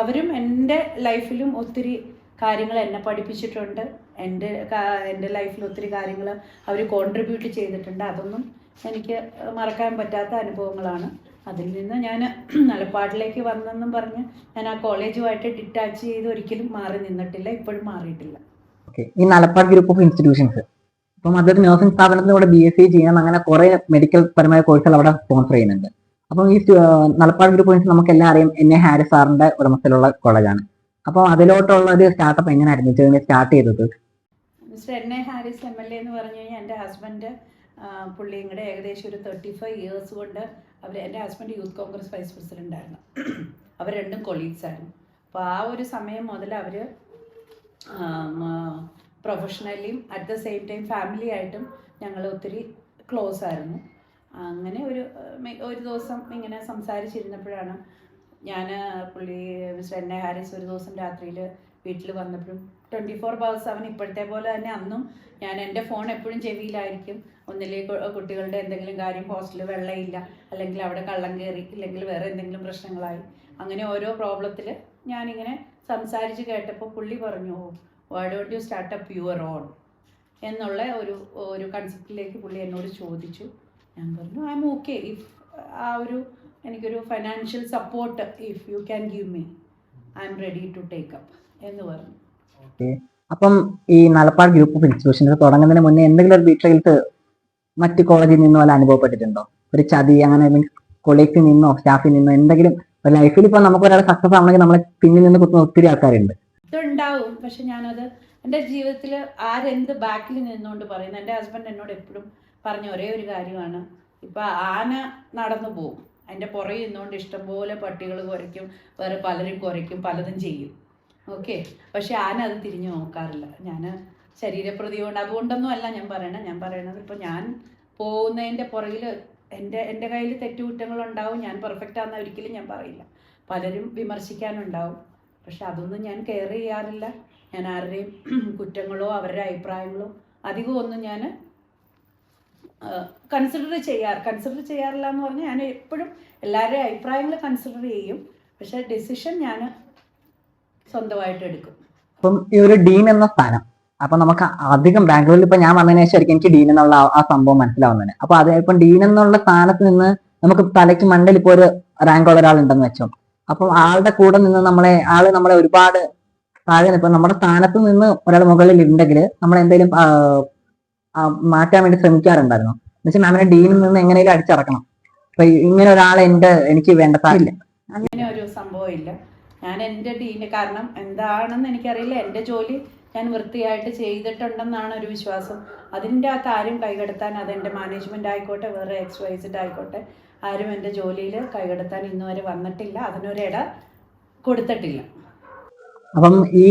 അവരും എൻ്റെ ലൈഫിലും ഒത്തിരി കാര്യങ്ങൾ എന്നെ പഠിപ്പിച്ചിട്ടുണ്ട്. എൻ്റെ ലൈഫിൽ ഒത്തിരി കാര്യങ്ങൾ അവർ കോൺട്രിബ്യൂട്ട് ചെയ്തിട്ടുണ്ട്. അതൊന്നും എനിക്ക് മറക്കാൻ പറ്റാത്ത അനുഭവങ്ങളാണ്. അതിൽ നിന്ന് ഞാൻ നളപ്പാടിലേക്ക് വന്നെന്നും പറഞ്ഞ് ഞാൻ ആ കോളേജുമായിട്ട് ഡിറ്റാച്ച് ചെയ്ത് ഒരിക്കലും മാറി നിന്നിട്ടില്ല, ഇപ്പോഴും മാറിയിട്ടില്ല. ഈ നളപ്പാട് ഗ്രൂപ്പ് ഓഫ് ഇൻസ്റ്റിറ്റ്യൂഷൻസ് അപ്പം അതൊരു നഴ്സിംഗ് സ്ഥാപനത്തിലൂടെ BSc ചെയ്യണം, അങ്ങനെ കുറെ മെഡിക്കൽ പരമായ കോഴ്സുകൾ അവിടെ സ്പോൺസർ ചെയ്യുന്നുണ്ട്. അപ്പം ഈ നളപ്പാട് ഗ്രൂപ്പ് ഓഫ് നമുക്ക് എല്ലാം അറിയാം, NA ഹാരിസ് സാറിന്റെ ഉടമസ്ഥയിലുള്ള കോളേജാണ്. അപ്പോൾ അതിലോട്ടുള്ള ഒരു സ്റ്റാർട്ടപ്പ് എങ്ങനെയായിരുന്നു ജേർണി സ്റ്റാർട്ട് ചെയ്തത്? മിസ്റ്റർ NA ഹാരിസ് MLA എന്ന് പറഞ്ഞു കഴിഞ്ഞാൽ എൻ്റെ ഹസ്ബൻഡ് പുള്ളിയും കൂടെ ഏകദേശം ഒരു 35 ഇയേഴ്സ് കൊണ്ട് എൻ്റെ husband youth congress vice president ആയിരുന്നു. അവർ രണ്ടും കൊളീഗ്സ് ആയിരുന്നു. അപ്പോൾ ആ ഒരു സമയം മുതൽ അവർ പ്രൊഫഷണലിയും at the same time family ആയിട്ടും ഞങ്ങൾ ഒത്തിരി ക്ലോസ് ആയിരുന്നു. അങ്ങനെ ഒരു ദിവസം ഇങ്ങനെ സംസാരിച്ചിരുന്നപ്പോഴാണ് മിസ്റ്റർ NA ഹാരിസ് ഒരു ദിവസം രാത്രിയിൽ വീട്ടിൽ വന്നപ്പോഴും 24/7 ഇപ്പോഴത്തെ പോലെ തന്നെ അന്നും എൻ്റെ ഫോൺ എപ്പോഴും ചെവിയിലായിരിക്കും. ഒന്നിലേക്ക് കുട്ടികളുടെ എന്തെങ്കിലും കാര്യം, ഹോസ്റ്റലിൽ വെള്ളമില്ല, അല്ലെങ്കിൽ അവിടെ കള്ളം കയറി, ഇല്ലെങ്കിൽ വേറെ എന്തെങ്കിലും പ്രശ്നങ്ങളായി, അങ്ങനെ ഓരോ പ്രോബ്ലത്തിൽ ഞാനിങ്ങനെ സംസാരിച്ച് കേട്ടപ്പോൾ പുള്ളി പറഞ്ഞു, why don't you start up your own എന്നുള്ള ഒരു കൺസെപ്റ്റിലേക്ക് പുള്ളി എന്നോട് ചോദിച്ചു. ഞാൻ പറഞ്ഞു ഐ എം ഓക്കെ ഇഫ് എനിക്കൊരു financial support if you can give me I'm ready to take up എന്ന് പറഞ്ഞു. അപ്പം ഈ നാലപ്പാട് ഗ്രൂപ്പ് ഓഫ് ഇൻസ്റ്റിറ്റ്യൂഷൻസ് തുടങ്ങുന്നതിന് മുന്നേ എന്തെങ്കിലും ഒരു ബിട്രയൽസ് മറ്റ് കോളേജിൽ നിന്നോ അല്ല അനുഭവപ്പെട്ടിട്ടുണ്ടോ? ഒരു ചതി അങ്ങനെ മീൻസ് കൊളീഗ്സിൽ നിന്നോ സ്റ്റാഫിൽ നിന്നോ എന്തെങ്കിലും ലൈഫിൽ ഇപ്പൊ നമുക്ക് ഒരാൾ സക്സസ് ആവണമെങ്കിൽ നമ്മളെ പിന്നിൽ നിന്ന് കുത്തുന്ന ഒത്തിരി ആൾക്കാരുണ്ട്. ഇതുണ്ടാവും, പക്ഷെ ഞാനത് എൻ്റെ ജീവിതത്തിൽ ആരെന്ത് ബാക്കിൽ നിന്നുകൊണ്ട് പറയുന്നു. എൻ്റെ ഹസ്ബൻഡ് എന്നോട് എപ്പോഴും പറഞ്ഞ ഒരേ ഒരു കാര്യമാണ്, ഇപ്പം ആന നടന്നു പോകും, അതിൻ്റെ പുറകിൽ നിന്നുകൊണ്ട് ഇഷ്ടംപോലെ പട്ടികൾ കുരയ്ക്കും, വേറെ പലരും കുരയ്ക്കും, പലതും ചെയ്യും. ഓക്കെ, പക്ഷെ ആന അത് തിരിഞ്ഞു നോക്കാറില്ല. ഞാൻ ശരീരപ്രതി കൊണ്ട് അതുകൊണ്ടൊന്നും അല്ല ഞാൻ പറയണത് ഇപ്പം ഞാൻ പോകുന്നതിൻ്റെ പുറകിൽ എൻ്റെ കയ്യിൽ തെറ്റുകുറ്റങ്ങളുണ്ടാവും. ഞാൻ പെർഫെക്റ്റ് ആണെന്ന് ഒരിക്കലും ഞാൻ പറയില്ല. പലരും വിമർശിക്കാനുണ്ടാവും, പക്ഷെ അതൊന്നും ഞാൻ കെയർ ചെയ്യാറില്ല. ഞാൻ ആരുടെയും കുറ്റങ്ങളോ അവരുടെ അഭിപ്രായങ്ങളോ അധികം ഒന്നും ഞാൻ കൺസിഡർ ചെയ്യാറില്ല എന്ന് പറഞ്ഞാൽ ഞാൻ എപ്പോഴും എല്ലാവരുടെയും അഭിപ്രായങ്ങൾ കൺസിഡർ ചെയ്യും, പക്ഷെ ഡെസിഷൻ ഞാൻ സ്വന്തമായിട്ട് എടുക്കും. അപ്പം ഈ ഒരു ഡീൻ എന്ന സ്ഥാനം അപ്പൊ നമുക്ക് അധികം ബാംഗ്ലൂരിൽ ഇപ്പൊ ഞാൻ വന്നതിന് ശേഷം എനിക്ക് ഡീൻ എന്നുള്ള ആ സംഭവം മനസ്സിലാവുന്നതിന്. അപ്പൊ അത് ഇപ്പം ഡീൻ എന്നുള്ള സ്ഥാനത്ത് നിന്ന് നമുക്ക് തലയ്ക്ക് മണ്ടയിൽ ഇപ്പൊ ഒരു റാങ്കുള്ള ഒരാളുണ്ടെന്ന് വെച്ചോ, അപ്പം ആളുടെ കൂടെ നിന്ന് ആള് നമ്മളെ ഒരുപാട് താഴെ ഇപ്പൊ നമ്മുടെ സ്ഥാനത്ത് നിന്ന് ഒരാൾ മുകളിൽ ഉണ്ടെങ്കിൽ നമ്മൾ എന്തെങ്കിലും മാറ്റാൻ വേണ്ടി ശ്രമിക്കാറുണ്ടായിരുന്നു. എന്നുവെച്ചാൽ മാമിനെ ഡീനിൽ നിന്ന് എങ്ങനെയും അടിച്ചിറക്കണം. അപ്പൊ ഇങ്ങനെ ഒരാളെ എനിക്ക് വേണ്ട സാരില്ല. അങ്ങനെ ഒരു സംഭവം ഇല്ല. ഞാൻ എൻ്റെ ഡീന് കാരണം എന്താണെന്ന് എനിക്കറിയില്ല, എൻ്റെ ജോലി ഞാൻ വൃത്തിയായിട്ട് ചെയ്തിട്ടുണ്ടെന്നാണ് ഒരു വിശ്വാസം. അതിൻ്റെ ആ കാര്യം കൈകടത്താൻ അതെൻ്റെ മാനേജ്മെൻ്റ് ആയിക്കോട്ടെ വേറെ XYZ ആയിക്കോട്ടെ ആരും എൻ്റെ ജോലിയിൽ കൈകടത്താൻ ഇന്നുവരെ വന്നിട്ടില്ല, അതിനൊരിട കൊടുത്തിട്ടില്ല. അപ്പം ഈ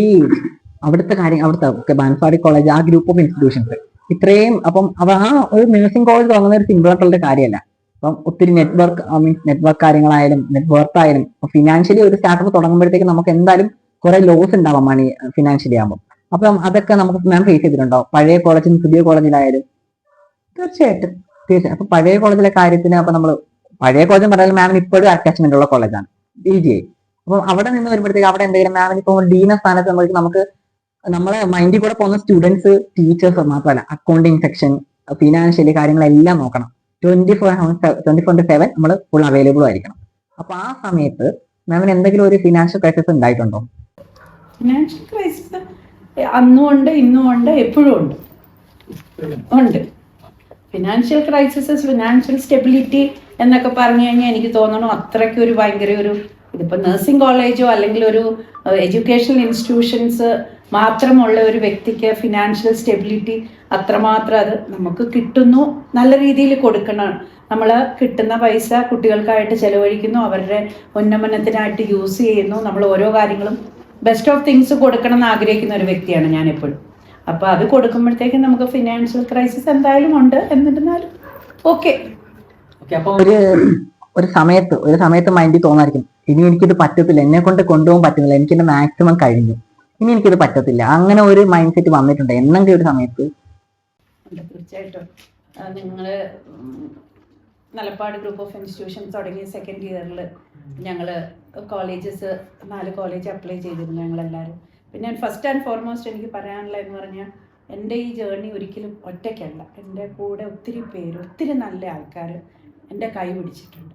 അവിടുത്തെ ബാൻസാടി കോളേജ് ആ ഗ്രൂപ്പ് ഓഫ് ഇൻസ്റ്റിറ്റ്യൂഷൻസ് ഇത്രയും അപ്പം ആ ഒരു നഴ്സിംഗ് കോളേജ് തുടങ്ങുന്ന ഒരു സിമ്പിൾ ആയിട്ടുള്ള കാര്യമല്ല. അപ്പം ഒത്തിരി നെറ്റ്വർക്ക് കാര്യങ്ങളായാലും നെറ്റ്വർക്ക് ആയാലും ഫിനാൻഷ്യലി ഒരു സ്റ്റാർട്ടപ്പ് തുടങ്ങുമ്പോഴത്തേക്ക് നമുക്ക് എന്തായാലും കുറെ ലോസ് ഉണ്ടാവാം മണി ഫിനാൻഷ്യലി ആകുമ്പോൾ. അപ്പം അതൊക്കെ നമുക്ക് മാം ഫേസ് ചെയ്തിട്ടുണ്ടോ പഴയ കോളേജിൽ നിന്ന് പുതിയ കോളേജിലായാലും? തീർച്ചയായിട്ടും. അപ്പൊ പഴയ കോളേജിലെ കാര്യത്തിന് അപ്പൊ നമ്മൾ പഴയ കോളേജ് പറഞ്ഞാൽ മാമിന് ഇപ്പോഴും അറ്റാച്ച്മെന്റ് ഉള്ള കോളേജാണ് DGI. അപ്പം അവിടെ നിന്ന് വരുമ്പോഴത്തേക്ക് അവിടെ എന്തെങ്കിലും മാമിന് ഇപ്പോൾ ഡീന സ്ഥാനത്ത് നമുക്ക് നമ്മളെ മൈൻഡിൽ കൂടെ പോകുന്ന സ്റ്റുഡൻസ് ടീച്ചേഴ്സ് മാത്രമല്ല അക്കൗണ്ടിങ് സെക്ഷൻ ഫിനാൻഷ്യലി കാര്യങ്ങളെല്ലാം നോക്കണം. 24/7 നമ്മൾ ഫുൾ അവൈലബിൾ ആയിരിക്കണം. അപ്പൊ ആ സമയത്ത് മാമിന് എന്തെങ്കിലും ഒരു ഫിനാൻഷ്യൽ ക്രൈസിസ് ഉണ്ടായിട്ടുണ്ടോ? ഫിനാൻഷ്യൽ ക്രൈസിസ് അന്നും ഉണ്ട് ഇന്നും ഉണ്ട് എപ്പോഴും ഉണ്ട്. ഫിനാൻഷ്യൽ ക്രൈസിസ് ഫിനാൻഷ്യൽ സ്റ്റെബിലിറ്റി എന്നൊക്കെ പറഞ്ഞു കഴിഞ്ഞാൽ എനിക്ക് തോന്നണു അത്രയ്ക്ക് ഒരു ഭയങ്കര ഒരു ഇതിപ്പോൾ നഴ്സിംഗ് കോളേജോ അല്ലെങ്കിൽ ഒരു എഡ്യൂക്കേഷണൽ ഇൻസ്റ്റിറ്റ്യൂഷൻസ് മാത്രമുള്ള ഒരു വ്യക്തിക്ക് ഫിനാൻഷ്യൽ സ്റ്റെബിലിറ്റി അത്രമാത്രം അത് നമുക്ക് കിട്ടുന്നു, നല്ല രീതിയിൽ കൊടുക്കണം. നമ്മൾ കിട്ടുന്ന പൈസ കുട്ടികൾക്കായിട്ട് ചെലവഴിക്കുന്നു, അവരുടെ ഉന്നമനത്തിനായിട്ട് യൂസ് ചെയ്യുന്നു. നമ്മൾ ഓരോ കാര്യങ്ങളും ബെസ്റ്റ് ഓഫ് തിങ്സ് കൊടുക്കണം എന്ന് ആഗ്രഹിക്കുന്ന ഒരു വ്യക്തിയാണ് ഞാൻ എപ്പോഴും. അപ്പോൾ അത് കൊടുക്കുമ്പോഴത്തേക്കും നമുക്ക് ഫിനാൻഷ്യൽ ക്രൈസിസ് എന്തായാലും ഉണ്ട്. എന്നിരുന്നാലും ഓക്കെ. അപ്പൊ ഒരു സമയത്ത് മൈൻഡിൽ തോന്നായിരിക്കും ഇനി എനിക്കിത് പറ്റത്തില്ല, എന്നെ കൊണ്ട് കൊണ്ടുപോകാൻ പറ്റുന്നില്ല, എനിക്കെന്റെ മാക്സിമം കഴിഞ്ഞു, ഇനി എനിക്കിത് പറ്റത്തില്ല, അങ്ങനെ ഒരു മൈൻഡ് സെറ്റ് വന്നിട്ടുണ്ട് എന്നെങ്കിലും ഒരു സമയത്ത്? തീർച്ചയായിട്ടും. നിങ്ങൾ നലപ്പാട് ഗ്രൂപ്പ് ഓഫ് ഇൻസ്റ്റിറ്റ്യൂഷൻസ് തുടങ്ങിയ സെക്കൻഡ് ഇയറിൽ ഞങ്ങൾ 4 കോളേജ് അപ്ലൈ ചെയ്തിരുന്നു ഞങ്ങളെല്ലാവരും. പിന്നെ ഫസ്റ്റ് ആൻഡ് ഫോർമോസ്റ്റ് എനിക്ക് പറയാനുള്ള എന്ന് പറഞ്ഞാൽ എൻ്റെ ഈ ജേർണി ഒരിക്കലും ഒറ്റയ്ക്കല്ല. എൻ്റെ കൂടെ ഒത്തിരി പേര് ഒത്തിരി നല്ല ആൾക്കാർ എൻ്റെ കൈ പിടിച്ചിട്ടുണ്ട്.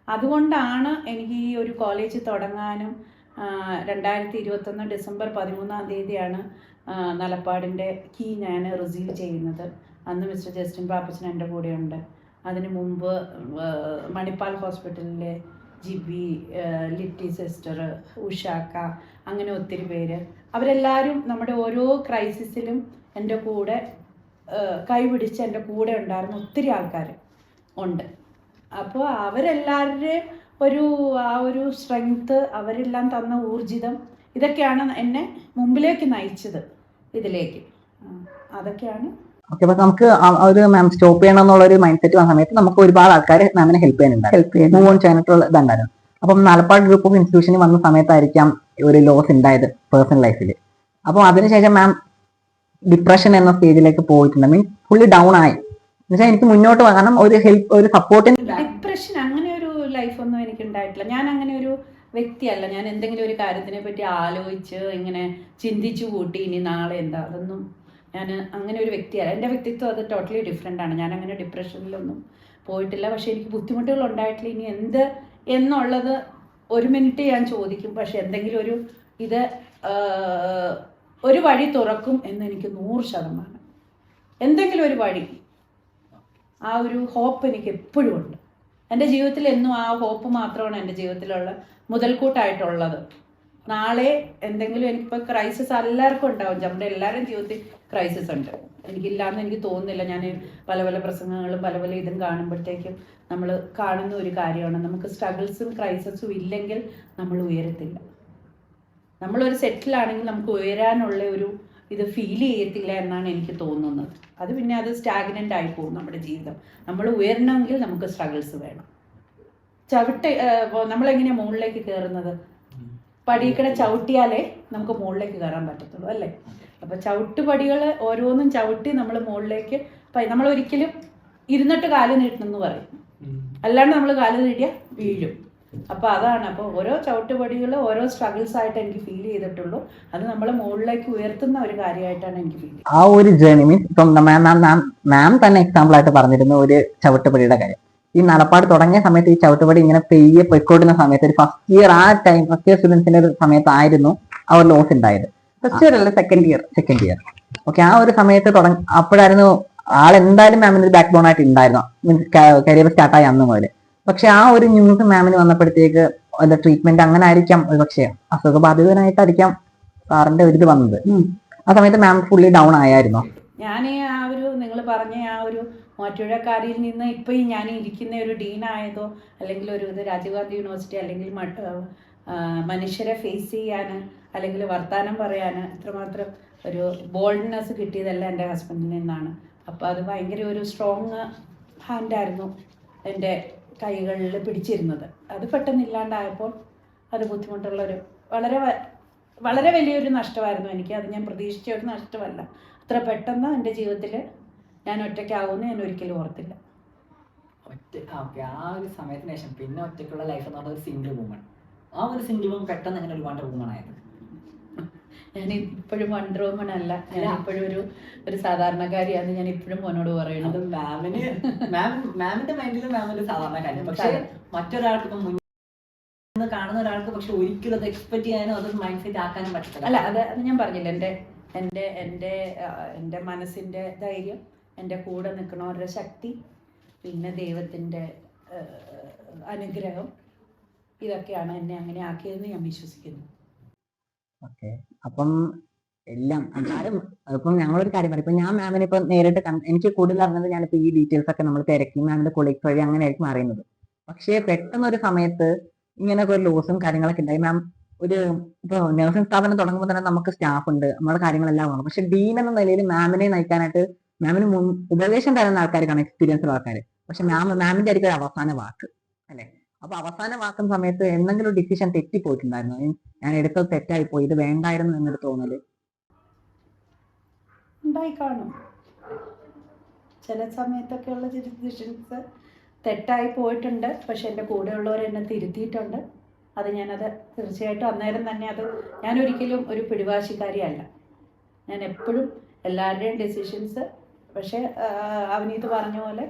അതുകൊണ്ടാണ് എനിക്ക് ഈ ഒരു കോളേജ് തുടങ്ങാനും 2021 ഡിസംബർ 13 നലപ്പാടിൻ്റെ കീ ഞാൻ റിസീവ് ചെയ്യുന്നത്. അന്ന് മിസ്റ്റർ ജസ്റ്റിൻ പാപ്പച്ചൻ എൻ്റെ കൂടെയുണ്ട്. അതിന് മുമ്പ് മണിപ്പാൽ ഹോസ്പിറ്റലിലെ ജിബി, ലിറ്റി സിസ്റ്റർ, ഉഷാക്ക, അങ്ങനെ ഒത്തിരി പേര് അവരെല്ലാവരും നമ്മുടെ ഓരോ ക്രൈസിസിലും എൻ്റെ കൂടെ കൈപിടിച്ച് എൻ്റെ കൂടെ ഉണ്ടായിരുന്ന ഒത്തിരി ആൾക്കാർ ഉണ്ട്. അപ്പോൾ അവരെല്ലാവരുടെയും ആ ഒരു സ്ട്രെങ്ത്ത്, അവരെല്ലാം തന്ന ഊർജിതം, ഇതൊക്കെയാണ് എന്നെ മുമ്പിലേക്ക് നയിച്ചത് ഇതിലേക്ക്. അതൊക്കെയാണ്. ഓക്കെ, അപ്പൊ നമുക്ക് ഒരു മാം സ്റ്റോപ്പ് ചെയ്യണം എന്നുള്ള ഒരു മൈൻഡ് സെറ്റ് വന്ന സമയത്ത് നമുക്ക് ഒരുപാട് ആൾക്കാർ മാമിനെ ഹെൽപ്പ് ചെയ്യാനുണ്ടായിരുന്നു, മൂവ് ഓൺ ചെയ്യാനായിട്ടുള്ള ഇതുണ്ടായിരുന്നു. അപ്പം നാലപ്പാട് ഗ്രൂപ്പ് ഓഫ് ഇൻസ്റ്റിറ്റ്യൂഷനിൽ വന്ന സമയത്തായിരിക്കാം ഒരു ലോസ് ഉണ്ടായത് പേഴ്സണൽ ലൈഫിൽ. അപ്പം അതിനുശേഷം മാം ഡിപ്രഷൻ എന്ന സ്റ്റേജിലേക്ക് പോയിട്ടുണ്ട്, മീൻസ് ഫുള്ളി ഡൗൺ ആയി. എന്നുവെച്ചാൽ എനിക്ക് മുന്നോട്ട് കാരണം ഒരു ഹെൽപ്പ്, ഒരു സപ്പോർട്ടിന്. ഡിപ്രഷൻ അങ്ങനെ ഒരു ലൈഫൊന്നും എനിക്ക് ഉണ്ടായിട്ടില്ല. ഞാൻ അങ്ങനെ ഒരു വ്യക്തിയല്ല. ഞാൻ എന്തെങ്കിലും ഒരു കാര്യത്തിനെ പറ്റി ആലോചിച്ച് ഇങ്ങനെ ചിന്തിച്ചു കൂട്ടി ഇനി നാളെ എന്താ, അതൊന്നും ഞാൻ അങ്ങനെ ഒരു വ്യക്തിയല്ല. എൻ്റെ വ്യക്തിത്വം അത് ടോട്ടലി ഡിഫറെൻ്റ് ആണ്. ഞാൻ അങ്ങനെ ഡിപ്രഷനിലൊന്നും പോയിട്ടില്ല. പക്ഷേ എനിക്ക് ബുദ്ധിമുട്ടുകൾ ഉണ്ടായിട്ടില്ല. ഇനി എന്ത് എന്നുള്ളത് ഒരു മിനിറ്റ് ഞാൻ ചോദിക്കും. പക്ഷെ എന്തെങ്കിലും ഒരു ഇത് ഒരു വഴി തുറക്കും എന്ന് എനിക്ക് 100%. എന്തെങ്കിലും ഒരു വഴി, ആ ഒരു ഹോപ്പ് എനിക്ക് എപ്പോഴും ഉണ്ട്. എൻ്റെ ജീവിതത്തിൽ എന്നും ആ ഹോപ്പ് മാത്രമാണ് എൻ്റെ ജീവിതത്തിലുള്ള മുതൽക്കൂട്ടായിട്ടുള്ളത്. നാളെ എന്തെങ്കിലും എനിക്കിപ്പോൾ ക്രൈസിസ് എല്ലാവർക്കും ഉണ്ടാവും, നമ്മുടെ എല്ലാവരുടെയും ജീവിതത്തിൽ ക്രൈസിസ് ഉണ്ട്. എനിക്കില്ലാന്ന് എനിക്ക് തോന്നുന്നില്ല. ഞാൻ പല പല പ്രസംഗങ്ങളും പല പല ഇതും കാണുമ്പോഴത്തേക്കും നമ്മൾ കാണുന്ന ഒരു കാര്യമാണ്, നമുക്ക് സ്ട്രഗിൾസും ക്രൈസിസും ഇല്ലെങ്കിൽ നമ്മൾ ഉയരത്തില്ല. നമ്മളൊരു സെറ്റിലാണെങ്കിൽ നമുക്ക് ഉയരാനുള്ള ഒരു ഇത് ഫീൽ ചെയ്യത്തില്ല എന്നാണ് എനിക്ക് തോന്നുന്നത്. അത് പിന്നെ അത് സ്റ്റാഗ്നൻ്റ് ആയി പോകും നമ്മുടെ ജീവിതം. നമ്മൾ ഉയരണമെങ്കിൽ നമുക്ക് സ്ട്രഗിൾസ് വേണം. നമ്മളെങ്ങനെയാണ് മുകളിലേക്ക് കയറുന്നത്? പടിക്കടെ ചവിട്ടിയാലേ നമുക്ക് മുകളിലേക്ക് കയറാൻ പറ്റത്തുള്ളൂ, അല്ലേ? അപ്പോൾ ചവിട്ടുപടികൾ ഓരോന്നും ചവിട്ടി നമ്മൾ മുകളിലേക്ക്, നമ്മൾ ഒരിക്കലും ഇരുന്നിട്ട് കാല് നീട്ടണമെന്ന് പറയും, അല്ലാണ്ട് നമ്മൾ കാല് നീട്ടിയാൽ വീഴും. അപ്പോൾ അതാണ്. അപ്പോൾ ഓരോ ചവിട്ടുപടികൾ ഓരോ സ്ട്രഗിൾസ് ആയിട്ട് എനിക്ക് ഫീൽ ചെയ്തിട്ടുള്ളൂ. അത് നമ്മളെ മുകളിലേക്ക് ഉയർത്തുന്ന ഒരു കാര്യമായിട്ടാണ് എനിക്ക് ഫീൽ ചെയ്യുന്നത്. ആ ഒരു ജേർണി മീൻസ് ഇപ്പം മാം തന്നെ എക്സാമ്പിൾ ആയിട്ട് പറഞ്ഞിരുന്നു ഒരു ചവിട്ടുപടിയുടെ കാര്യം. ഈ നടപ്പാട് തുടങ്ങിയ സമയത്ത് ഈ ചവിട്ടുപടി ഇങ്ങനെ പെയ്യെ പൊയ്ക്കൊടുന്ന സമയത്ത് ഒരു ഫസ്റ്റ് ഇയർ സ്റ്റുഡൻസിന്റെ ഒരു സമയത്തായിരുന്നു ആ ഒരു ലോസ് ഉണ്ടായത്. ഫസ്റ്റ് ഇയർ അല്ല, സെക്കൻഡ് ഇയർ. ഓക്കെ, ആ ഒരു സമയത്ത് അപ്പോഴായിരുന്നു ആളെന്തായാലും മാമിന് ഒരു ബാക്ക് ബോൺ ആയിട്ട് ഉണ്ടായിരുന്നു, മീൻസ് കരിയർ സ്റ്റാർട്ടായി അന്ന് മുതൽ. പക്ഷെ ആ ഒരു ന്യൂസ് മാമിന് വന്നപ്പോഴത്തേക്ക് അല്ല ട്രീറ്റ്മെന്റ് അങ്ങനെ ആയിരിക്കാം, പക്ഷേ അസുഖബാധിതനായിട്ടായിരിക്കാം സാറിന്റെ ഒരു ഇത് വന്നത്. ആ സമയത്ത് മാം ഫുള്ളി ഡൗൺ ആയിരുന്നു. ഞാൻ ആ ഒരു നിങ്ങൾ പറഞ്ഞ ആ ഒരു മൂവാറ്റുപുഴക്കാരിയിൽ നിന്ന് ഇപ്പം ഈ ഞാൻ ഇരിക്കുന്ന ഒരു ഡീനായതോ അല്ലെങ്കിൽ ഒരു ഇത് രാജീവ് ഗാന്ധി യൂണിവേഴ്സിറ്റി അല്ലെങ്കിൽ മനുഷ്യരെ ഫേസ് ചെയ്യാൻ അല്ലെങ്കിൽ വർത്തമാനം പറയാൻ ഇത്രമാത്രം ഒരു ബോൾഡ്നെസ് കിട്ടിയതെല്ലാം എൻ്റെ ഹസ്ബൻഡിൽ നിന്നാണ്. അപ്പോൾ അത് ഭയങ്കര ഒരു സ്ട്രോങ് ഹാൻഡായിരുന്നു എൻ്റെ കൈകളിൽ പിടിച്ചിരുന്നത്. അത് പെട്ടെന്ന് ഇല്ലാണ്ടായപ്പോൾ അത് ബുദ്ധിമുട്ടുള്ളൊരു വളരെ വലിയൊരു നഷ്ടമായിരുന്നു എനിക്ക്. അത് ഞാൻ പ്രതീക്ഷിച്ച ഒരു നഷ്ടമല്ല. അത്ര പെട്ടെന്ന് എൻ്റെ ജീവിതത്തിൽ ഞാൻ ഒറ്റയ്ക്കാവുമെന്ന് ഞാൻ ഒരിക്കലും ഓർത്തില്ല. ആ ഒരു സമയത്തിന് ശേഷം പിന്നെ ഒറ്റയ്ക്കുള്ള ലൈഫ് എന്ന് പറഞ്ഞ ഒരു സിംഗിൾ വുമൺ, ആ ഒരു സിംഗിൾ വുമൺ പെട്ടെന്ന് അങ്ങനെ ഒരു വണ്ടർ വുമൺ ആയത്. ഞാൻ ഇപ്പോഴും വണ്ടർ വുമൺ അല്ല, ഞാൻ ഇപ്പോഴും ഒരു സാധാരണക്കാരിയാണെന്ന് ഞാൻ ഇപ്പോഴും മോനോട് പറയുന്നത്. മാമിന്റെ മൈൻഡിൽ മാം ഒരു സാധാരണക്കാരി, പക്ഷേ മറ്റൊരാൾക്ക് ഇപ്പം മുന്നിൽ കാണുന്ന ഒരാൾക്ക് പക്ഷെ ഒരിക്കലും അത് എക്സ്പെക്ട് ചെയ്യാനോ അതൊരു മൈൻഡ് സെറ്റ് ആക്കാനും പറ്റത്തില്ല. അല്ല, അത് ഞാൻ പറഞ്ഞില്ല, എൻ്റെ മനസ്സിൻ്റെ ധൈര്യം, എൻ്റെ കൂടെ നിൽക്കണവരുടെ ശക്തി, പിന്നെ ദൈവത്തിൻ്റെ അനുഗ്രഹം, ഇതൊക്കെയാണ് എന്നെ അങ്ങനെ ആക്കിയതെന്ന് ഞാൻ വിശ്വസിക്കുന്നു. ഓക്കെ, അപ്പം എല്ലാം എല്ലാവരും ഇപ്പം ഞങ്ങളൊരു കാര്യം പറയും. ഇപ്പൊ ഞാൻ മാമിനെ ഇപ്പൊ നേരിട്ട് എനിക്ക് കൂടുതൽ അറിഞ്ഞത് ഞാനിപ്പോ ഈ ഡീറ്റെയിൽസ് ഒക്കെ നമ്മൾ തിരക്കി മാമിന്റെ കൊളീഗ്സ് വഴി അങ്ങനെ ആയിരിക്കും അറിയുന്നത്. പക്ഷേ പെട്ടെന്ന് ഒരു സമയത്ത് ഇങ്ങനെയൊക്കെ ഒരു ലോസും കാര്യങ്ങളൊക്കെ ഉണ്ടായി. മാം ഒരു ഇപ്പൊ നഴ്സിംഗ് സ്ഥാപനം തുടങ്ങുമ്പോൾ തന്നെ നമുക്ക് സ്റ്റാഫ് ഉണ്ട്, നമ്മുടെ കാര്യങ്ങളെല്ലാം വേണം. പക്ഷെ ഡീൻ എന്ന നിലയിൽ മാമിനെ നയിക്കാനായിട്ട് മാമിന് ഉപദേശം തരുന്ന ആൾക്കാർക്കാണ്, എക്സ്പീരിയൻസ് ഉള്ള ആൾക്കാർ. പക്ഷെ മാമിന്റെ ആയിരിക്കും ഒരു അവസാന വാക്ക്, അല്ലെ? അപ്പൊ അവസാന വാക്കുന്ന സമയത്ത് എന്തെങ്കിലും ഡിസിഷൻ തെറ്റിപ്പോയിട്ടുണ്ടായിരുന്നു? ഞാൻ എടുത്തത് തെറ്റായി പോയി, ഇത് വേണ്ടായിരുന്നു എന്നൊരു തോന്നല് ഉണ്ടായി കാണും. ചില സമയത്തൊക്കെ ഉള്ള ഡിസിഷൻസ് തെറ്റായി പോയിട്ടുണ്ട്. പക്ഷെ എൻ്റെ കൂടെയുള്ളവർ എന്നെ തിരുത്തിയിട്ടുണ്ട്. അത് ഞാനത് തീർച്ചയായിട്ടും അന്നേരം തന്നെ ഞാൻ ഒരിക്കലും ഒരു പിടിവാശിക്കാരിയല്ല. ഞാൻ എപ്പോഴും എല്ലാവരുടെയും ഡിസിഷൻസ്, പക്ഷേ അവനീത് പറഞ്ഞ പോലെ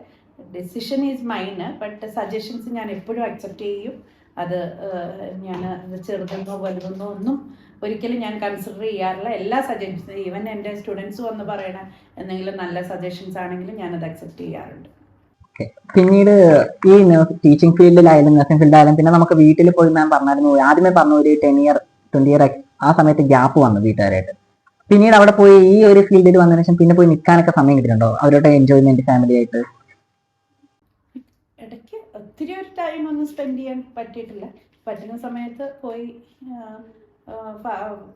decision is mine, but suggestions ഞാൻ എപ്പോഴും അക്സെപ്റ്റ് ചെയ്യും. അത് ഞാൻ ചെറുതെന്നോ വലുതെന്നോ ഒന്നും ഒരിക്കലും ഞാൻ കൺസിഡർ ചെയ്യാറില്ല. എല്ലാ സജഷൻസും, ഈവൻ എൻ്റെ സ്റ്റുഡൻസ് വന്ന് പറയണ എന്തെങ്കിലും നല്ല സജഷൻസ് ആണെങ്കിലും ഞാനത് അക്സെപ്റ്റ് ചെയ്യാറുണ്ട്. പിന്നീട് ഈ ടീച്ചിങ് ഫീൽഡിലായാലും നഴ്സിംഗ് ഫീൽഡിലായാലും പിന്നെ നമുക്ക് വീട്ടിൽ പോയി മാം പറഞ്ഞായിരുന്നു, ആദ്യമേ പറഞ്ഞു ഒരു 10 ഇയർ 20 ഇയർ ആ സമയത്ത് ഗ്യാപ്പ് വന്നു വീട്ടുകാരായിട്ട്. പിന്നീട് അവിടെ പോയി ഈ ഒരു ഫീൽഡിൽ വന്നതിന് ശേഷം പിന്നെ പോയി നിൽക്കാനൊക്കെ സമയം കിട്ടിയിട്ടുണ്ടോ അവരുടെ എൻജോയ്മെന്റ് ഫാമിലി ആയിട്ട്? ഇടയ്ക്ക് ഒത്തിരി ഒരു ടൈം ഒന്നും സ്പെൻഡ് ചെയ്യാൻ പറ്റിയിട്ടില്ല. പറ്റുന്ന സമയത്ത് പോയി.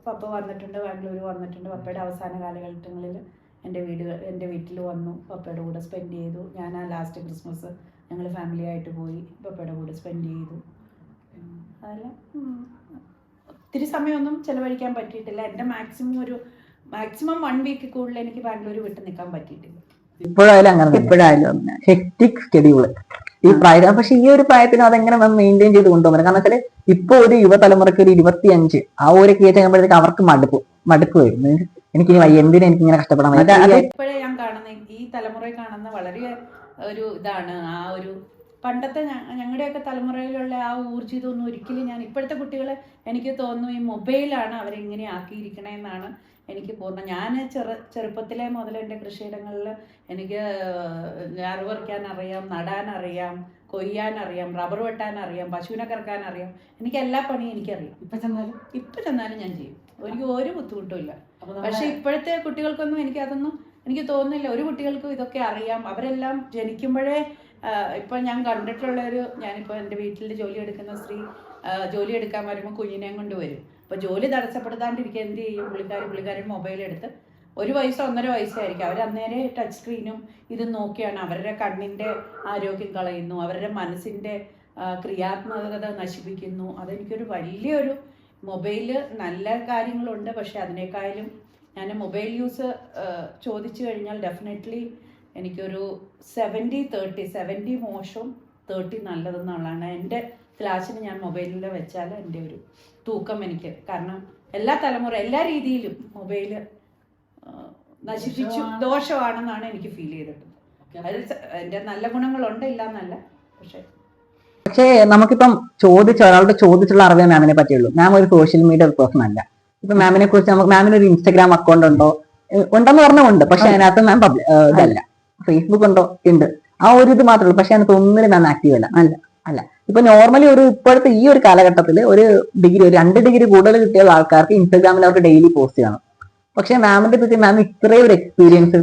പപ്പ വന്നിട്ടുണ്ട്, ബാംഗ്ലൂർ വന്നിട്ടുണ്ട്. പപ്പയുടെ അവസാന കാലഘട്ടങ്ങളിൽ എൻ്റെ വീട്ടിൽ വന്നു, പപ്പയുടെ കൂടെ സ്പെൻഡ് ചെയ്തു. ഞാൻ ആ ലാസ്റ്റ് ക്രിസ്മസ് ഞങ്ങൾ ഫാമിലി ആയിട്ട് പോയി പപ്പയുടെ കൂടെ സ്പെൻഡ് ചെയ്തു. അതെല്ലാം ഒത്തിരി സമയമൊന്നും ചിലവഴിക്കാൻ പറ്റിയിട്ടില്ല. എൻ്റെ മാക്സിമം 1 വീക്ക് കൂടുതൽ എനിക്ക് ബാംഗ്ലൂർ വിട്ട് നിൽക്കാൻ പറ്റിയിട്ടില്ല. ഇപ്പോഴായാലും അങ്ങനെ, ഇപ്പോഴായാലും ഹെക്ടിക് ഷെഡ്യൂള് ഈ പ്രായം. പക്ഷെ ഈ ഒരു പ്രായത്തിന് അതെങ്ങനെ മെയിൻറ്റെയിൻ ചെയ്ത് കൊണ്ടുപോകാൻ? കാരണം വെച്ചാൽ ഇപ്പൊ ഒരു യുവതലമുറയ്ക്ക് ഒരു 25 ആ ഒരു കേസ് കഴിയുമ്പോഴത്തേക്ക് അവർക്ക് മടുപ്പ് വരും. എനിക്ക് എന്തിനാ എനിക്ക് ഇങ്ങനെ കഷ്ടപ്പെടാൻ? ഇപ്പോഴേ ഞാൻ കാണുന്ന ഈ തലമുറയിൽ കാണുന്ന വളരെ ഒരു ഇതാണ്, ആ ഒരു പണ്ടത്തെ ഞങ്ങളുടെയൊക്കെ തലമുറയിലുള്ള ആ ഊർജിതമൊന്നും ഒരിക്കലും ഇപ്പോഴത്തെ കുട്ടികളെ എനിക്ക് തോന്നുന്നു ഈ മൊബൈലാണ് അവരെങ്ങനെ ആക്കിയിരിക്കണമെന്നാണ് എനിക്ക് പൂർണ്ണം. ഞാൻ ചെറുപ്പത്തിലെ മുതൽ എൻ്റെ കൃഷിയിടങ്ങളിൽ എനിക്ക് ഞാറ് പറിക്കാൻ അറിയാം, നടാനറിയാം, കൊയ്യാനറിയാം, റബ്ബർ വെട്ടാനറിയാം, പശുവിനെ കറക്കാനറിയാം. എനിക്ക് എല്ലാ പണിയും എനിക്കറിയാം. ഇപ്പം ചെന്നാലും ഞാൻ ചെയ്യും. എനിക്ക് ഒരു ബുദ്ധിമുട്ടും ഇല്ല. പക്ഷെ ഇപ്പോഴത്തെ കുട്ടികൾക്കൊന്നും എനിക്ക് തോന്നുന്നില്ല ഒരു കുട്ടികൾക്കും ഇതൊക്കെ അറിയാം. അവരെല്ലാം ജനിക്കുമ്പോഴേ ഇപ്പം ഞാൻ ഞാനിപ്പോൾ എൻ്റെ വീട്ടിൽ ജോലി എടുക്കുന്ന സ്ത്രീ ജോലി എടുക്കാൻ വരുമ്പോൾ കുഞ്ഞിനെയും കൊണ്ട് വരും. അപ്പോൾ ജോലി തടസ്സപ്പെടുത്താണ്ടിരിക്കുക എന്ത് ചെയ്യും? പുള്ളിക്കാരൻ മൊബൈൽ എടുത്ത് 1 വയസ്സോ 1.5 വയസ്സോ ആയിരിക്കും. അവർ അന്നേരം ടച്ച് സ്ക്രീനും ഇത് നോക്കിയാണ് അവരുടെ കണ്ണിൻ്റെ ആരോഗ്യം കളയുന്നു, അവരുടെ മനസ്സിൻ്റെ ക്രിയാത്മകത നശിപ്പിക്കുന്നു. അതെനിക്കൊരു വലിയൊരു മൊബൈല് നല്ല കാര്യങ്ങളുണ്ട്, പക്ഷെ അതിനേക്കാളും ഞാൻ മൊബൈൽ യൂസ് ചോദിച്ചു കഴിഞ്ഞാൽ ഡെഫിനറ്റ്ലി എനിക്കൊരു 70-30, 70 മോശവും 30 നല്ലതെന്നുള്ളതാണ് എൻ്റെ ക്ലാസ്സിന് ഞാൻ മൊബൈലിൽ വെച്ചാൽ എൻ്റെ ഒരു തൂക്കം എനിക്ക്. കാരണം എല്ലാ തലമുറ എല്ലാ രീതിയിലും മൊബൈല് നശിപ്പിച്ചു ദോഷമാണെന്നാണ് എനിക്ക് ഫീൽ ചെയ്തിട്ടുള്ളത്. അതിൽ എൻ്റെ നല്ല ഗുണങ്ങളുണ്ട്, ഇല്ല എന്നല്ല. പക്ഷേ നമുക്കിപ്പം ഒരാളുടെ ചോദിച്ചുള്ള അറിവേ മാമിനെ പറ്റിയുള്ളൂ. മാം ഒരു സോഷ്യൽ മീഡിയ പേഴ്സൺ അല്ല. ഇപ്പൊ മാമിനെ കുറിച്ച് മാമിന് ഒരു ഇൻസ്റ്റാഗ്രാം അക്കൗണ്ട് ഉണ്ടെന്ന് പറഞ്ഞുണ്ട്, പക്ഷെ അതിനകത്ത് മാം ഇതല്ല. ഫേസ്ബുക്ക് ഉണ്ട്, ആ ഒരു ഇത് മാത്രമേ ഉള്ളൂ. പക്ഷെ അതിനകത്ത് ഒന്നിനും മാം ആക്റ്റീവ് അല്ല. ഇപ്പൊ നോർമലി ഇപ്പോഴത്തെ ഈ ഒരു കാലഘട്ടത്തിൽ ഒരു 2 ഡിഗ്രി കൂടുതൽ കിട്ടിയ ആൾക്കാർക്ക് ഇൻസ്റ്റാഗ്രാമിൽ അവർക്ക് ഡെയിലി പോസ്റ്റ് ചെയ്യണം. പക്ഷെ മാമിന്റെ പറ്റി മാം ഇത്രയും ഒരു എക്സ്പീരിയൻസ്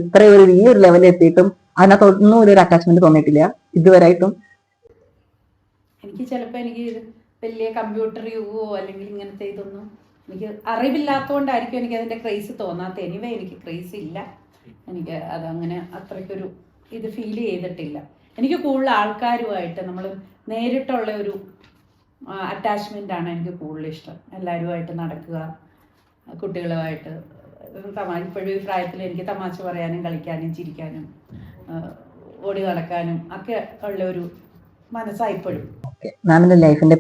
ഈ ഒരു ലെവലിൽ എത്തിയിട്ടും അതിനകത്ത് ഒന്നും ഒരു അറ്റാച്ച്മെന്റ് തോന്നിയിട്ടില്ല ഇതുവരെയായിട്ടും. എനിക്ക് ചിലപ്പോൾ വലിയ കമ്പ്യൂട്ടർ യുഗമോ അല്ലെങ്കിൽ ഇങ്ങനത്തെ ഇതൊന്നും എനിക്ക് അറിവില്ലാത്തതുകൊണ്ടായിരിക്കും എനിക്ക് അതിൻ്റെ ക്രേസ് തോന്നാത്ത. എനിവേ എനിക്ക് ക്രേസ് ഇല്ല. എനിക്ക് അതങ്ങനെ അത്രയ്ക്കൊരു ഇത് ഫീൽ ചെയ്തിട്ടില്ല. എനിക്ക് കൂടുതൽ ആൾക്കാരുമായിട്ട് നമ്മൾ നേരിട്ടുള്ള ഒരു അറ്റാച്ച്മെൻ്റാണ് എനിക്ക് കൂടുതൽ ഇഷ്ടം. എല്ലാവരുമായിട്ട് നടക്കുക, കുട്ടികളുമായിട്ട് ഇപ്പോഴും ഈ പ്രായത്തിൽ എനിക്ക് തമാശ പറയാനും കളിക്കാനും ചിരിക്കാനും ഓടി നടക്കാനും ഒക്കെ ഉള്ള ഒരു മനസ്സായിപ്പോഴും. മാമിന്റെ ലൈഫിന്റെ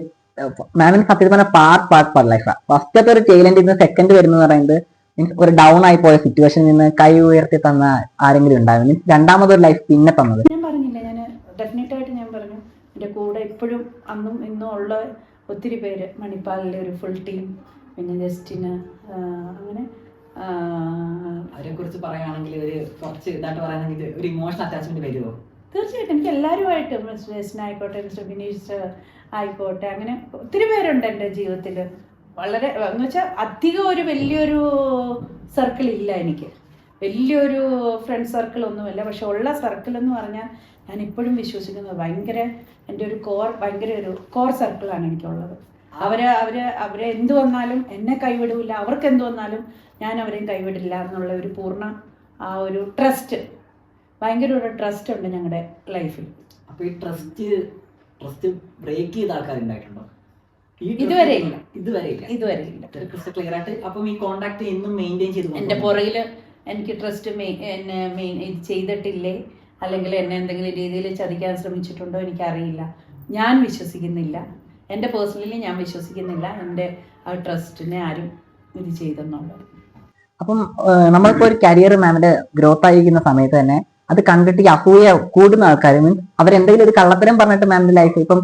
സത്യത്തിൽ പറഞ്ഞ പാർട്ട് ലൈഫാണ്. ഫസ്റ്റത്തെ ഒരു ടൈലൻഡ് സെക്കൻഡ് വരുന്നത് പറയുന്നത് മീൻസ് ഒരു ഡൗൺ ആയി പോയ സിറ്റുവേഷനിൽ നിന്ന് കൈ ഉയർത്തി തന്ന ആരെങ്കിലും ഉണ്ടാവും. മീൻസ് രണ്ടാമതൊരു ലൈഫ് പിന്നെ തന്നത്. ഞാൻ പറഞ്ഞില്ല, ഞാൻ ഡെഫിനറ്റായിട്ട് ഞാൻ പറഞ്ഞു എൻ്റെ കൂടെ ഇപ്പോഴും അന്നും ഇന്നും ഉള്ള ഒത്തിരി പേര്. മണിപ്പാലിലെ ഒരു ഫുൾ ടീം, പിന്നെ ജസ്റ്റിന്, അങ്ങനെ അവരെ കുറിച്ച് പറയുകയാണെങ്കിൽ കുറച്ച് ഇതായിട്ട് പറയുകയാണെങ്കിൽ ഒരു ഇമോഷണൽ അറ്റാച്ച്മെന്റ് വരുമോ? തീർച്ചയായിട്ടും എനിക്ക് എല്ലാവരുമായിട്ടും ജസ്റ്റിനായിക്കോട്ടെ, മിസ്റ്റർ ബിനീഷ് ആയിക്കോട്ടെ, അങ്ങനെ ഒത്തിരി പേരുണ്ട് എൻ്റെ ജീവിതത്തിൽ. വളരെ എന്ന് വെച്ചാൽ അധികം വലിയൊരു സർക്കിൾ ഇല്ല എനിക്ക്, വലിയൊരു ഫ്രണ്ട് സർക്കിൾ ഒന്നുമില്ല. പക്ഷെ ഉള്ള സർക്കിൾ എന്ന് പറഞ്ഞാൽ ഞാൻ ഇപ്പോഴും വിശ്വസിക്കുന്നത് എൻ്റെ ഒരു കോർ സർക്കിളാണ് എനിക്കുള്ളത്. അവരെ എന്ത് വന്നാലും എന്നെ കൈവിടില്ല, അവർക്ക് എന്ത് വന്നാലും ഞാൻ അവരെയും കൈവിടില്ല എന്നുള്ള ഒരു പൂർണ്ണ ആ ഒരു ട്രസ്റ്റ്, ഭയങ്കര ഒരു ട്രസ്റ്റ് ഉണ്ട് ഞങ്ങളുടെ ലൈഫിൽ. അപ്പോൾ ഈ ട്രസ്റ്റ് ബ്രേക്ക് ചെയ്ത ആൾക്കാരുണ്ടായിട്ടുണ്ടോ? ഇതുവരെ ഇല്ല. ക്ലിയർ ആയിട്ട് അപ്പം ഈ കോണ്ടാക്ട് എന്നും മെയിൻറ്റെയിൻ ചെയ്തു. എൻ്റെ പുറകിൽ എനിക്ക് ട്രസ്റ്റ് ഇത് ചെയ്തിട്ടില്ലേ, അല്ലെങ്കിൽ എന്നെ എന്തെങ്കിലും രീതിയിൽ ചതിക്കാൻ ശ്രമിച്ചിട്ടുണ്ടോ എനിക്കറിയില്ല. ഞാൻ വിശ്വസിക്കുന്നില്ല, എൻ്റെ പേഴ്സണലി ഞാൻ വിശ്വസിക്കുന്നില്ല എൻ്റെ ആ ട്രസ്റ്റിനെ ആരും ഇത് ചെയ്തെന്നുള്ളത്. അപ്പം നമ്മളിപ്പോൾ ഒരു കരിയർ മാമിന്റെ ഗ്രോത്ത് ആയിരിക്കുന്ന സമയത്ത് തന്നെ അത് കണ്ടിട്ട് അസൂയ കൂടുന്ന ആൾക്കാർ മീൻസ് അവരെന്തെങ്കിലും ഒരു കള്ളത്തരം പറഞ്ഞിട്ട് മാമിന്റെ ലൈഫ് ഇപ്പം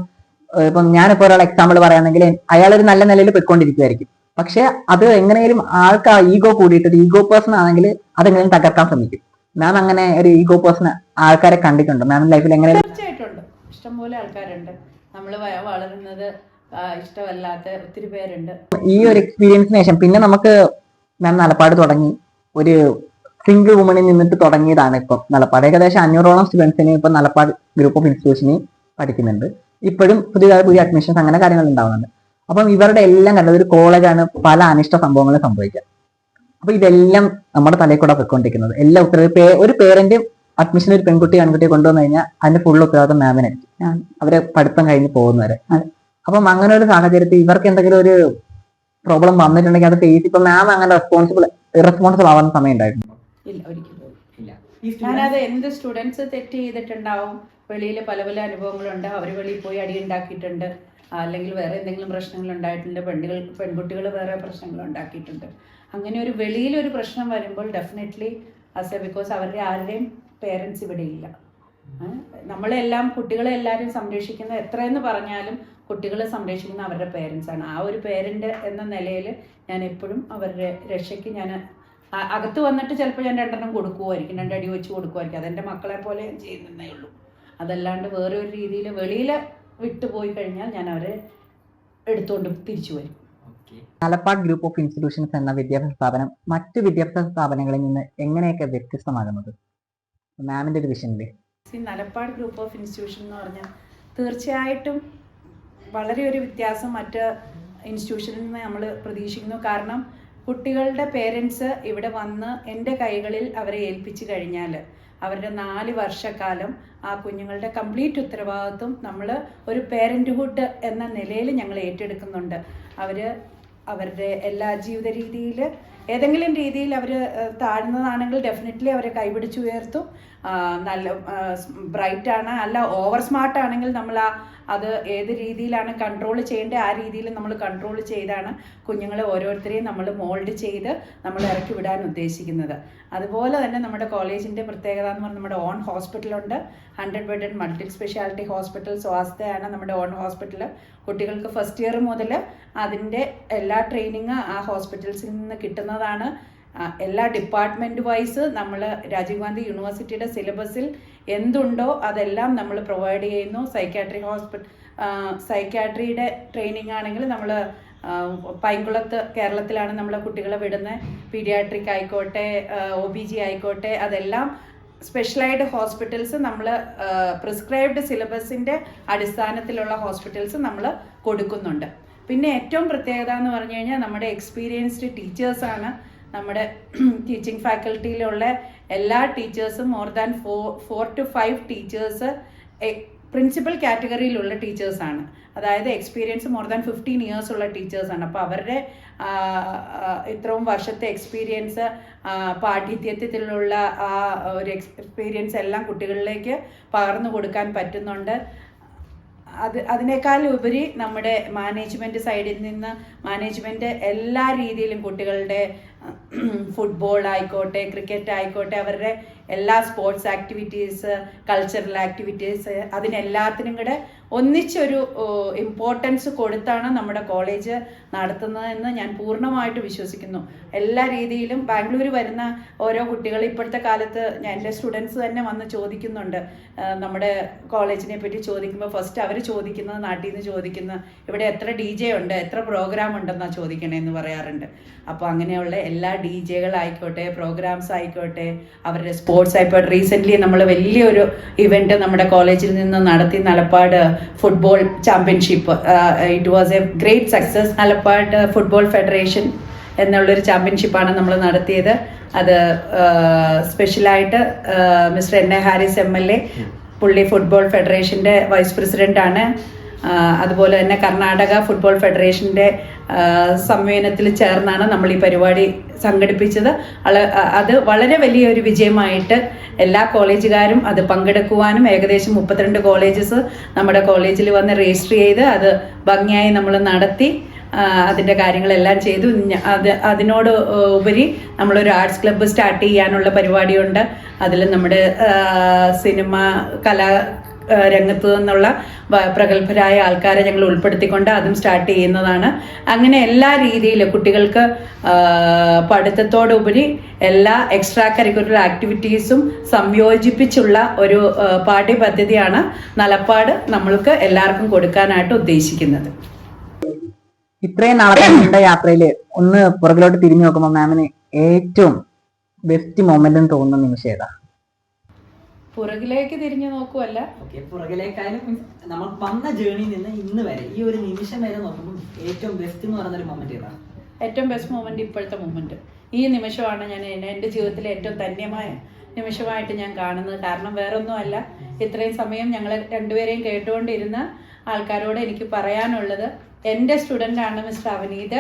ഞാനിപ്പോൾ ഒരാൾ എക്സാമ്പിൾ പറയുകയാണെങ്കിൽ അയാളൊരു നല്ല നിലയിൽ പോയിക്കൊണ്ടിരിക്കുമായിരിക്കും. പക്ഷെ അത് എങ്ങനെയും ആൾക്ക് ആ ഈഗോ കൂടിയിട്ട് ഒരു ഈഗോ പേഴ്സൺ ആണെങ്കിൽ അതെങ്ങനെയും തകർക്കാൻ ശ്രമിക്കും. മാം അങ്ങനെ ഒരു ഈഗോ പേഴ്സൺ ആൾക്കാരെ കണ്ടിട്ടുണ്ടോ മാമിന്റെ ലൈഫിൽ? എങ്ങനെ? തീർച്ചയായിട്ടുണ്ട്, ഇഷ്ടംപോലെ ആൾക്കാരുണ്ട്. നമ്മൾ വളരുന്നത് ഇഷ്ടമല്ലാത്ത ഒത്തിരി പേരുണ്ട്. ഈ ഒരു എക്സ്പീരിയൻസിന് ശേഷം പിന്നെ നമുക്ക് മാം നിലപാട് തുടങ്ങി, ഒരു സിംഗിൾ വുമണിൽ നിന്നിട്ട് തുടങ്ങിയതാണ് ഇപ്പം നിലപാട്. ഏകദേശം 500ഓളം സ്റ്റുഡൻസിന് ഇപ്പം നിലപാട് ഗ്രൂപ്പ് ഓഫ് ഇൻസ്റ്റിറ്റ്യൂഷനിൽ പഠിക്കുന്നുണ്ട്. ഇപ്പോഴും പുതിയ അഡ്മിഷൻസ് അങ്ങനെ കാര്യങ്ങൾ ഉണ്ടാവുന്നുണ്ട്. അപ്പം ഇവരുടെ എല്ലാം കണ്ടത് ഒരു കോളേജാണ്, പല അനിഷ്ട സംഭവങ്ങളും സംഭവിക്കുക. അപ്പൊ ഇതെല്ലാം നമ്മുടെ തലയിൽ കൂടെ പോയിക്കൊണ്ടിരിക്കുന്നത്. എല്ലാ ഒരു പേരന്റ് അഡ്മിഷൻ ഒരു ആൺകുട്ടിയെ കൊണ്ടുവന്നു കഴിഞ്ഞാൽ അതിന്റെ ഫുൾ ഉത്തരവാദിത്വം മാമിനായിരിക്കും, അവരെ പഠിത്തം കഴിഞ്ഞ് പോകുന്നവരെ. അപ്പം അങ്ങനെ ഒരു സാഹചര്യത്തിൽ ഇവർക്ക് എന്തെങ്കിലും ഒരു പ്രോബ്ലം വന്നിട്ടുണ്ടെങ്കിൽ അത് ഫേസ് ഇപ്പൊ മാം അങ്ങനെ ഇറസ്പോൺസിബിൾ ആവാൻ സമയം ഉണ്ടായിരുന്നു? ഇല്ല, ഒരിക്കലും ഇല്ല. ഞാനത് എന്ത് സ്റ്റുഡൻസ് തെറ്റ് ചെയ്തിട്ടുണ്ടാവും, വെളിയിൽ പല അനുഭവങ്ങളുണ്ട്. അവർ വെളിയിൽ പോയി അടി ഉണ്ടാക്കിയിട്ടുണ്ട്, അല്ലെങ്കിൽ വേറെ എന്തെങ്കിലും പ്രശ്നങ്ങൾ ഉണ്ടായിട്ടുണ്ട്. പെൺകുട്ടികൾ വേറെ പ്രശ്നങ്ങൾ ഉണ്ടാക്കിയിട്ടുണ്ട്. അങ്ങനെ ഒരു വെളിയിലൊരു പ്രശ്നം വരുമ്പോൾ ഡെഫിനറ്റ്ലി ബിക്കോസ് അവരുടെ ആരുടെയും പേരൻസ് ഇവിടെ ഇല്ല, നമ്മളെല്ലാം കുട്ടികളെ എല്ലാവരും സംരക്ഷിക്കുന്ന എത്രയെന്ന് പറഞ്ഞാലും കുട്ടികളെ സംരക്ഷിക്കുന്ന അവരുടെ പേരൻസാണ്. ആ ഒരു പേരൻ്റ് എന്ന നിലയിൽ ഞാൻ എപ്പോഴും അവരുടെ രക്ഷയ്ക്ക് ഞാൻ അകത്ത് വന്നിട്ട് ചിലപ്പോൾ ഞാൻ 2 കൊടുക്കുമായിരിക്കും, 2 അടി വെച്ച് കൊടുക്കുമായിരിക്കും. അതെൻ്റെ മക്കളെ പോലെ ഞാൻ ചെയ്യുന്നതേ ഉള്ളൂ. അതല്ലാണ്ട് വേറെ ഒരു രീതിയിൽ വെളിയിൽ വിട്ടുപോയി കഴിഞ്ഞാൽ ഞാൻ അവരെ എടുത്തുകൊണ്ട് തിരിച്ചു വരും. തലപ്പാട് ഗ്രൂപ്പ് ഓഫ് ഇൻസ്റ്റിറ്റ്യൂഷൻസ് എന്ന വിദ്യാഭ്യാസ സ്ഥാപനം മറ്റു വിദ്യാഭ്യാസ സ്ഥാപനങ്ങളിൽ നിന്ന് എങ്ങനെയൊക്കെ വ്യത്യസ്തമാകുന്നത് മാമിൻ്റെ ഒരു വിഷനില്ലേ? തലപ്പാട് ഗ്രൂപ്പ് ഓഫ് ഇൻസ്റ്റിറ്റ്യൂഷൻ എന്ന് പറഞ്ഞാൽ തീർച്ചയായിട്ടും വളരെ ഒരു വ്യത്യാസം മറ്റ് ഇൻസ്റ്റിറ്റ്യൂഷനിൽ നിന്ന് നമ്മൾ പ്രതീക്ഷിക്കുന്നു. കാരണം കുട്ടികളുടെ പേരൻസ് ഇവിടെ വന്ന് എൻ്റെ കൈകളിൽ അവരെ ഏൽപ്പിച്ചു കഴിഞ്ഞാൽ അവരുടെ 4 വർഷക്കാലം ആ കുഞ്ഞുങ്ങളുടെ കംപ്ലീറ്റ് ഉത്തരവാദിത്വം നമ്മൾ ഒരു പേരൻറ്റ്ഹുഡ് എന്ന നിലയിൽ ഞങ്ങൾ ഏറ്റെടുക്കുന്നുണ്ട്. അവരുടെ എല്ലാ ജീവിത രീതിയിൽ ഏതെങ്കിലും രീതിയിൽ അവർ താഴ്ന്നതാണെങ്കിൽ ഡെഫിനറ്റ്ലി അവരെ കൈപിടിച്ച് ഉയർത്തും. നല്ല ബ്രൈറ്റാണ് അല്ല ഓവർ സ്മാർട്ടാണെങ്കിൽ നമ്മൾ അത് ഏത് രീതിയിലാണ് കൺട്രോൾ ചെയ്യേണ്ടത് ആ രീതിയിൽ നമ്മൾ കൺട്രോൾ ചെയ്താണ് കുഞ്ഞുങ്ങളെ ഓരോരുത്തരെയും നമ്മൾ മോൾഡ് ചെയ്ത് നമ്മൾ ഇറക്കി വിടാൻ ഉദ്ദേശിക്കുന്നത്. അതുപോലെ തന്നെ നമ്മുടെ കോളേജിൻ്റെ പ്രത്യേകത എന്ന് പറഞ്ഞാൽ നമ്മുടെ ഓൺ ഹോസ്പിറ്റലുണ്ട്. 100 ബെഡഡ് മൾട്ടി സ്പെഷ്യാലിറ്റി ഹോസ്പിറ്റൽ സ്വാസ്ഥയാണ് നമ്മുടെ ഓൺ ഹോസ്പിറ്റൽ. കുട്ടികൾക്ക് ഫസ്റ്റ് ഇയർ മുതൽ അതിൻ്റെ എല്ലാ ട്രെയിനിങ് ആ ഹോസ്പിറ്റൽസിൽ നിന്ന് കിട്ടുന്നതാണ്. എല്ലാ ഡിപ്പാർട്ട്മെൻറ്റ് വൈസ് നമ്മൾ രാജീവ് ഗാന്ധി യൂണിവേഴ്സിറ്റിയുടെ സിലബസിൽ എന്തുണ്ടോ അതെല്ലാം നമ്മൾ പ്രൊവൈഡ് ചെയ്യുന്നു. സൈക്യാട്രിയുടെ ട്രെയിനിങ് ആണെങ്കിൽ നമ്മൾ പൈങ്കുളത്ത് കേരളത്തിലാണ് നമ്മളെ കുട്ടികളെ വിടുന്നത്. പീഡിയാട്രിക് ആയിക്കോട്ടെ OBG ആയിക്കോട്ടെ അതെല്ലാം സ്പെഷ്യലൈസ്ഡ് ഹോസ്പിറ്റൽസ് നമ്മൾ പ്രിസ്ക്രൈബ്ഡ് സിലബസിൻ്റെ അടിസ്ഥാനത്തിലുള്ള ഹോസ്പിറ്റൽസ് നമ്മൾ കൊടുക്കുന്നുണ്ട്. പിന്നെ ഏറ്റവും പ്രത്യേകത എന്ന് പറഞ്ഞു കഴിഞ്ഞാൽ നമ്മുടെ എക്സ്പീരിയൻസ്ഡ് ടീച്ചേഴ്സാണ്. നമ്മുടെ ടീച്ചിങ് ഫാക്കൽറ്റിയിലുള്ള എല്ലാ ടീച്ചേഴ്സും more than 4 to 5 teachers principal കാറ്റഗറിയിലുള്ള ടീച്ചേഴ്സാണ്. അതായത് എക്സ്പീരിയൻസ് മോർ ദാൻ 15 years ഉള്ള ടീച്ചേഴ്സാണ്. അപ്പോൾ അവരുടെ ഇത്രയും വർഷത്തെ എക്സ്പീരിയൻസ് പാഠ്യത്യത്തിലുള്ള ആ ഒരു എക്സ്പീരിയൻസ് എല്ലാം കുട്ടികളിലേക്ക് പകർന്നു കൊടുക്കാൻ പറ്റുന്നുണ്ട്. അതിനേക്കാൾ ഉപരി നമ്മുടെ മാനേജ്മെൻറ്റ് സൈഡിൽ നിന്ന് മാനേജ്മെൻറ്റ് എല്ലാ രീതിയിലും കുട്ടികളുടെ ഫുട്ബോൾ ആയിക്കോട്ടെ ക്രിക്കറ്റ് ആയിക്കോട്ടെ അവരുടെ എല്ലാ സ്പോർട്സ് ആക്ടിവിറ്റീസ് കൾച്ചറൽ ആക്ടിവിറ്റീസ് അതിനെല്ലാത്തിനും കൂടെ ഒന്നിച്ചൊരു ഇമ്പോർട്ടൻസ് കൊടുത്താണ് നമ്മുടെ കോളേജ് നടത്തുന്നതെന്ന് ഞാൻ പൂർണ്ണമായിട്ട് വിശ്വസിക്കുന്നു. എല്ലാ രീതിയിലും ബാംഗ്ലൂർ വരുന്ന ഓരോ കുട്ടികൾ ഇപ്പോഴത്തെ കാലത്ത് എൻ്റെ സ്റ്റുഡൻസ് തന്നെ വന്ന് ചോദിക്കുന്നുണ്ട്. നമ്മുടെ കോളേജിനെ പറ്റി ചോദിക്കുമ്പോൾ ഫസ്റ്റ് അവർ ചോദിക്കുന്നത് നാട്ടിൽ നിന്ന് ചോദിക്കുന്നത് ഇവിടെ എത്ര DJ ഉണ്ട് എത്ര പ്രോഗ്രാം ഉണ്ടെന്നാണ് ചോദിക്കണേന്ന് പറയാറുണ്ട്. അപ്പോൾ അങ്ങനെയുള്ള എല്ലാ DJകളായിക്കോട്ടെ പ്രോഗ്രാംസ് ആയിക്കോട്ടെ അവരുടെ സ്പോർട്സ് ആയിക്കോട്ടെ റീസെൻ്റ്ലി നമ്മൾ വലിയൊരു ഇവൻറ്റ് നമ്മുടെ കോളേജിൽ നിന്ന് നടത്തി Thalappady football championship. It was a great success. Thalappady football federation എന്നുള്ളൊരു ചാമ്പ്യൻഷിപ്പാണ് നമ്മൾ നടത്തിയത്. അത് സ്പെഷ്യലായിട്ട് മിസ്റ്റർ N.A. ഹാരിസ് MLA പുള്ളി ഫുട്ബോൾ ഫെഡറേഷൻ്റെ വൈസ് പ്രസിഡൻ്റാണ്. അതുപോലെ തന്നെ കർണാടക ഫുട്ബോൾ ഫെഡറേഷൻ്റെ സംവിധാനത്തിൽ ചേർന്നാണ് നമ്മൾ ഈ പരിപാടി സംഘടിപ്പിച്ചത്. അത് വളരെ വലിയൊരു വിജയമായിട്ട് എല്ലാ കോളേജുകാരും അത് പങ്കെടുക്കുവാനും ഏകദേശം 32 കോളേജസ് നമ്മുടെ കോളേജിൽ വന്ന് രജിസ്റ്റർ ചെയ്ത് അത് ഭംഗിയായി നമ്മൾ നടത്തി അതിൻ്റെ കാര്യങ്ങളെല്ലാം ചെയ്തു. അതിനോട് ഉപരി നമ്മളൊരു ആർട്സ് ക്ലബ്ബ് സ്റ്റാർട്ട് ചെയ്യാനുള്ള പരിപാടിയുണ്ട്. അതിൽ നമ്മുടെ സിനിമ കലാ രംഗത്ത് നിന്നുള്ള പ്രഗത്ഭരായ ആൾക്കാരെ ഞങ്ങൾ ഉൾപ്പെടുത്തിക്കൊണ്ട് അതും സ്റ്റാർട്ട് ചെയ്യുന്നതാണ്. അങ്ങനെ എല്ലാ രീതിയിലും കുട്ടികൾക്ക് പഠിത്തത്തോടുപരി എല്ലാ എക്സ്ട്രാ കരിക്കുലർ ആക്ടിവിറ്റീസും സംയോജിപ്പിച്ചുള്ള ഒരു പാഠ്യപദ്ധതിയാണ് തലപ്പാട് നമ്മൾക്ക് എല്ലാവർക്കും കൊടുക്കാനായിട്ട് ഉദ്ദേശിക്കുന്നത്. ഇത്രയും നാളത്തെ നീണ്ട യാത്രയിൽ ഒന്ന് പുറകിലോട്ട് തിരിഞ്ഞു നോക്കുമ്പോൾ മാമിന് ഏറ്റവും ബെസ്റ്റ് മൊമെന്റ് എന്ന് തോന്നുന്ന നിമിഷം ഏതാ? പുറകിലേക്ക് തിരിഞ്ഞു നോക്കുവല്ല, പുറകിലേക്കായാലും നമ്മൾ വന്ന ജേണിയിൽ നിന്ന് ഇന്ന് വരെ ഈ ഒരു നിമിഷം വരെ നോക്കുമ്പോൾ ഏറ്റവും ബെസ്റ്റ് എന്ന് പറയുന്ന ഒരു മൊമെന്റ് ഏതാ? ഏറ്റവും ബെസ്റ്റ് മൊമെന്റ് ഇപ്പോഴത്തെ മൊമെന്റ് ഈ നിമിഷമാണ്. ഞാൻ എൻ്റെ ജീവിതത്തിലെ ഏറ്റവും ധന്യമായ നിമിഷമായിട്ട് ഞാൻ കാണുന്നത്. കാരണം വേറൊന്നുമല്ല, ഇത്രയും സമയം ഞങ്ങൾ രണ്ടുപേരെയും കേട്ടുകൊണ്ടിരുന്ന ആൾക്കാരോട് എനിക്ക് പറയാനുള്ളത്, എൻ്റെ സ്റ്റുഡൻ്റാണ് മിസ്റ്റർ അവനീത്.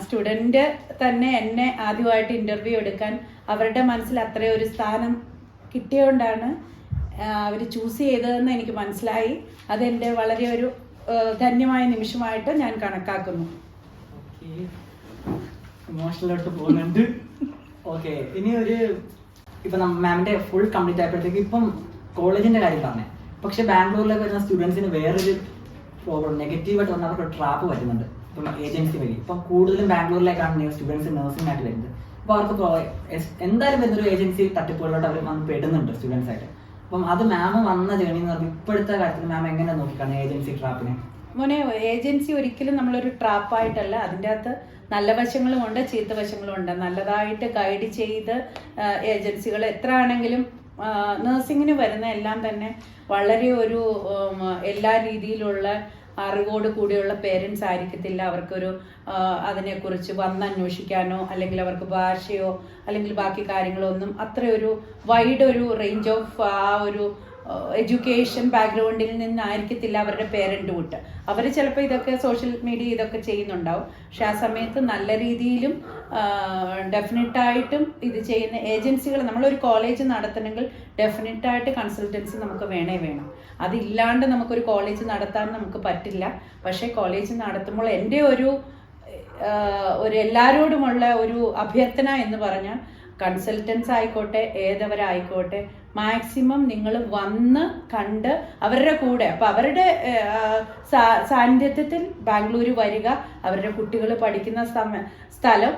സ്റ്റുഡൻറ്റ് തന്നെ എന്നെ ആദ്യമായിട്ട് ഇൻ്റർവ്യൂ എടുക്കാൻ അവരുടെ മനസ്സിൽ അത്രയും ഒരു സ്ഥാനം കിട്ടിയതുകൊണ്ടാണ് അവർ ചൂസ് ചെയ്തതെന്ന് എനിക്ക് മനസ്സിലായി. അതെൻ്റെ വളരെ ഒരു ധന്യമായ നിമിഷമായിട്ട് ഞാൻ കണക്കാക്കുന്നു. ഇമോഷണലോട്ട് പോകുന്നുണ്ട്. ഓക്കെ, ഇനി ഒരു ഇപ്പം മാമിൻ്റെ ഫുൾ കംപ്ലീറ്റ് ആയപ്പോഴത്തേക്ക് ഇപ്പം കോളേജിന്റെ കാര്യം പറഞ്ഞത്. പക്ഷെ ബാംഗ്ലൂരിലേക്ക് വരുന്ന സ്റ്റുഡൻസിന് വേറൊരു പ്രോബ്ലം, നെഗറ്റീവായിട്ട് വന്ന അവർക്ക് ട്രാപ്പ് പറ്റുന്നുണ്ട് ഇപ്പം ഏജൻസി വഴി. ഇപ്പം കൂടുതലും ബാംഗ്ലൂരിലേക്കാണ് സ്റ്റുഡൻസ് നഴ്സിംഗ് ആയിട്ട് വരുന്നത്. അപ്പോൾ അവർക്ക് എന്തായാലും വരുന്നൊരു ഏജൻസി തട്ടിപ്പുകളിലോട്ട് അവർ വന്ന് പെടുന്നുണ്ട് സ്റ്റുഡൻസ് ആയിട്ട്. അപ്പം അത് മാം വന്ന ജേണി എന്ന് പറഞ്ഞാൽ ഇപ്പോഴത്തെ കാര്യത്തിൽ മാം എങ്ങനെ നോക്കിക്കാണ് ഏജൻസി ട്രാപ്പിനെ? മോനെ, ഏജൻസി ഒരിക്കലും നമ്മളൊരു ട്രാപ്പായിട്ടല്ല. അതിൻ്റെ അകത്ത് നല്ല വശങ്ങളും ഉണ്ട്, ചീത്ത വശങ്ങളും ഉണ്ട്. നല്ലതായിട്ട് ഗൈഡ് ചെയ്ത് ഏജൻസികൾ എത്ര ആണെങ്കിലും നഴ്സിങ്ങിന് വരുന്ന എല്ലാം തന്നെ വളരെ ഒരു എല്ലാ രീതിയിലുള്ള അറിവോട് കൂടിയുള്ള പേരൻസ് ആയിരിക്കത്തില്ല. അവർക്കൊരു അതിനെക്കുറിച്ച് വന്നന്വേഷിക്കാനോ അല്ലെങ്കിൽ അവർക്ക് ഭാഷയോ അല്ലെങ്കിൽ ബാക്കി കാര്യങ്ങളോ ഒന്നും അത്രയൊരു വൈഡ് ഒരു റേഞ്ച് ഓഫ് ആ ഒരു എഡ്യൂക്കേഷൻ ബാക്ക്ഗ്രൗണ്ടിൽ നിന്നായിരിക്കത്തില്ല അവരുടെ പേരൻ്റ് കൂട്ട്. അവർ ചിലപ്പോൾ ഇതൊക്കെ സോഷ്യൽ മീഡിയ ഇതൊക്കെ ചെയ്യുന്നുണ്ടാവും. പക്ഷെ ആ സമയത്ത് നല്ല രീതിയിലും ഡെഫിനറ്റായിട്ടും ഇത് ചെയ്യുന്ന ഏജൻസികൾ, നമ്മളൊരു കോളേജ് നടത്തണമെങ്കിൽ ഡെഫിനറ്റായിട്ട് കൺസൾട്ടൻസി നമുക്ക് വേണം. അതില്ലാണ്ട് നമുക്കൊരു കോളേജ് നടത്താൻ നമുക്ക് പറ്റില്ല. പക്ഷേ കോളേജ് നടത്തുമ്പോൾ എൻ്റെ ഒരു എല്ലാവരോടുമുള്ള ഒരു അഭ്യർത്ഥന എന്ന് പറഞ്ഞാൽ, കൺസൾട്ടൻസ് ആയിക്കോട്ടെ ഏതവരായിക്കോട്ടെ, മാക്സിമം നിങ്ങൾ വന്ന് കണ്ട് അവരുടെ കൂടെ, അപ്പം അവരുടെ സാന്നിധ്യത്തിൽ ബാംഗ്ലൂർ വരിക, അവരുടെ കുട്ടികൾ പഠിക്കുന്ന സ്ഥലം,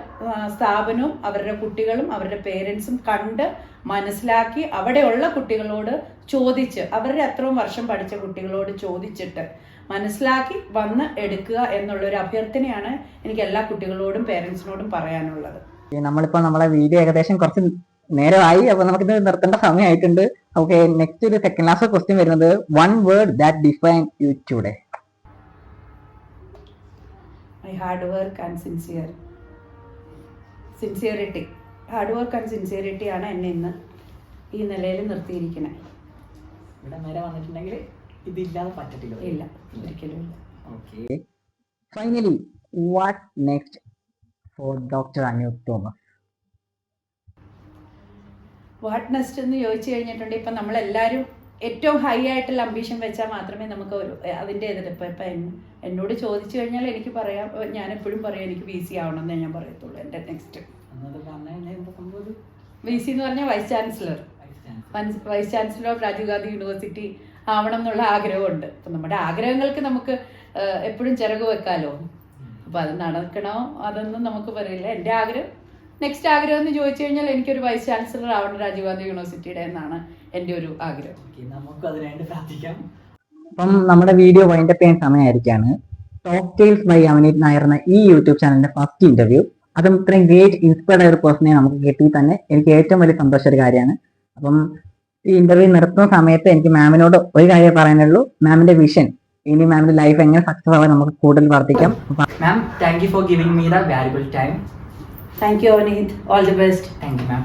സ്ഥാപനവും അവരുടെ കുട്ടികളും അവരുടെ പേരൻസും കണ്ട് മനസ്സിലാക്കി അവിടെയുള്ള കുട്ടികളോട് ചോദിച്ച്, അവരുടെ അത്രയും വർഷം പഠിച്ച കുട്ടികളോട് ചോദിച്ചിട്ട് മനസ്സിലാക്കി വന്ന് എടുക്കുക എന്നുള്ളൊരു അഭ്യർത്ഥനയാണ് എനിക്ക് എല്ലാ കുട്ടികളോടും പേരൻസിനോടും പറയാനുള്ളത്. നമ്മളിപ്പോ നമ്മളെ വീഡിയോ ഏകദേശം കുറച്ച് നേരമായി, അപ്പൊ നമുക്കിത് നിർത്തേണ്ട സമയമായിട്ടുണ്ട്. ഓക്കെ, നെക്സ്റ്റ് ഒരു സെക്കൻഡ് ലാസ്റ്റ് ക്വസ്റ്റ്യൻ വരുന്നത്, one word that define you today. My hard work and sincerity. Hard work and sincerity ആണ് എന്നെ ഇന്ന് ഈ നിലയിൽ നിർത്തിയിരിക്കുന്നത്. ഇവിടെ നേരെ വന്നിട്ടുണ്ടെങ്കിൽ ഇതില്ലാതെ പറ്റത്തില്ല. ഇല്ല, ഒരിക്കലും ഇല്ല. Okay, finally what next for doctor Anu Thomas? What next എന്ന് ചോദിച്ചു കഴിഞ്ഞിട്ടുണ്ടെങ്കിൽ ഇപ്പം നമ്മളെല്ലാവരും ഏറ്റവും ഹൈ ആയിട്ടുള്ള അംബീഷൻ വെച്ചാൽ മാത്രമേ നമുക്ക് ഒരു അതിൻ്റെ ഇപ്പം എന്നോട് ചോദിച്ചു കഴിഞ്ഞാൽ എനിക്ക് പറയാം, ഞാൻ എപ്പോഴും പറയാം എനിക്ക് VC ആവണമെന്നേ ഞാൻ പറയത്തുള്ളൂ. എൻ്റെ നെക്സ്റ്റ് VC എന്ന് പറഞ്ഞാൽ vice chancellor of Rajiv Gandhi university ആവണം എന്നുള്ള ആഗ്രഹമുണ്ട്. അപ്പം നമ്മുടെ ആഗ്രഹങ്ങൾക്ക് നമുക്ക് എപ്പോഴും ചിറക് വെക്കാലോ. അപ്പം അത് നടക്കണോ അതൊന്നും നമുക്ക് പറയില്ല. എൻ്റെ ആഗ്രഹം, നെക്സ്റ്റ് ആഗ്രഹം എന്ന് ചോദിച്ചു കഴിഞ്ഞാൽ എനിക്കൊരു വൈസ് ചാൻസലർ ആവണം രാജീവ് ഗാന്ധി യൂണിവേഴ്സിറ്റിയുടെ എന്നാണ് എൻ്റെ ഒരു ആഗ്രഹം. നമുക്ക് അതിനായിട്ട് പ്രാർത്ഥിക്കാം. അപ്പം നമ്മുടെ വീഡിയോ വൈൻഡപ്പ് ചെയ്യാൻ സമയമായിരിക്കാണ്. Talk tales by Avneet Nair എന്ന ഈ യൂട്യൂബ് ചാനലിന്റെ ഫസ്റ്റ് ഇന്റർവ്യൂ, അതും ഇത്രയും ഗ്രേറ്റ് ഇൻസ്പയർഡ് ആയ ഒരു പേഴ്സണെ നമുക്ക് കിട്ടി തന്നെ എനിക്ക് ഏറ്റവും വലിയ സന്തോഷ ഒരു കാര്യമാണ്. അപ്പം ഈ ഇന്റർവ്യൂ നിർത്തുന്ന സമയത്ത് എനിക്ക് മാമിനോട് ഒരു കാര്യം പറയാനുള്ളൂ, മാമിന്റെ വിഷൻ, ഇനി മാമിന്റെ ലൈഫ് എങ്ങനെ സക്സസ് ആവാൻ നമുക്ക് കൂടുതൽ പ്രാർത്ഥിക്കാം. Ma'am, thank you for giving me the valuable time. Thank you Avneet, all the best. Thank you ma'am.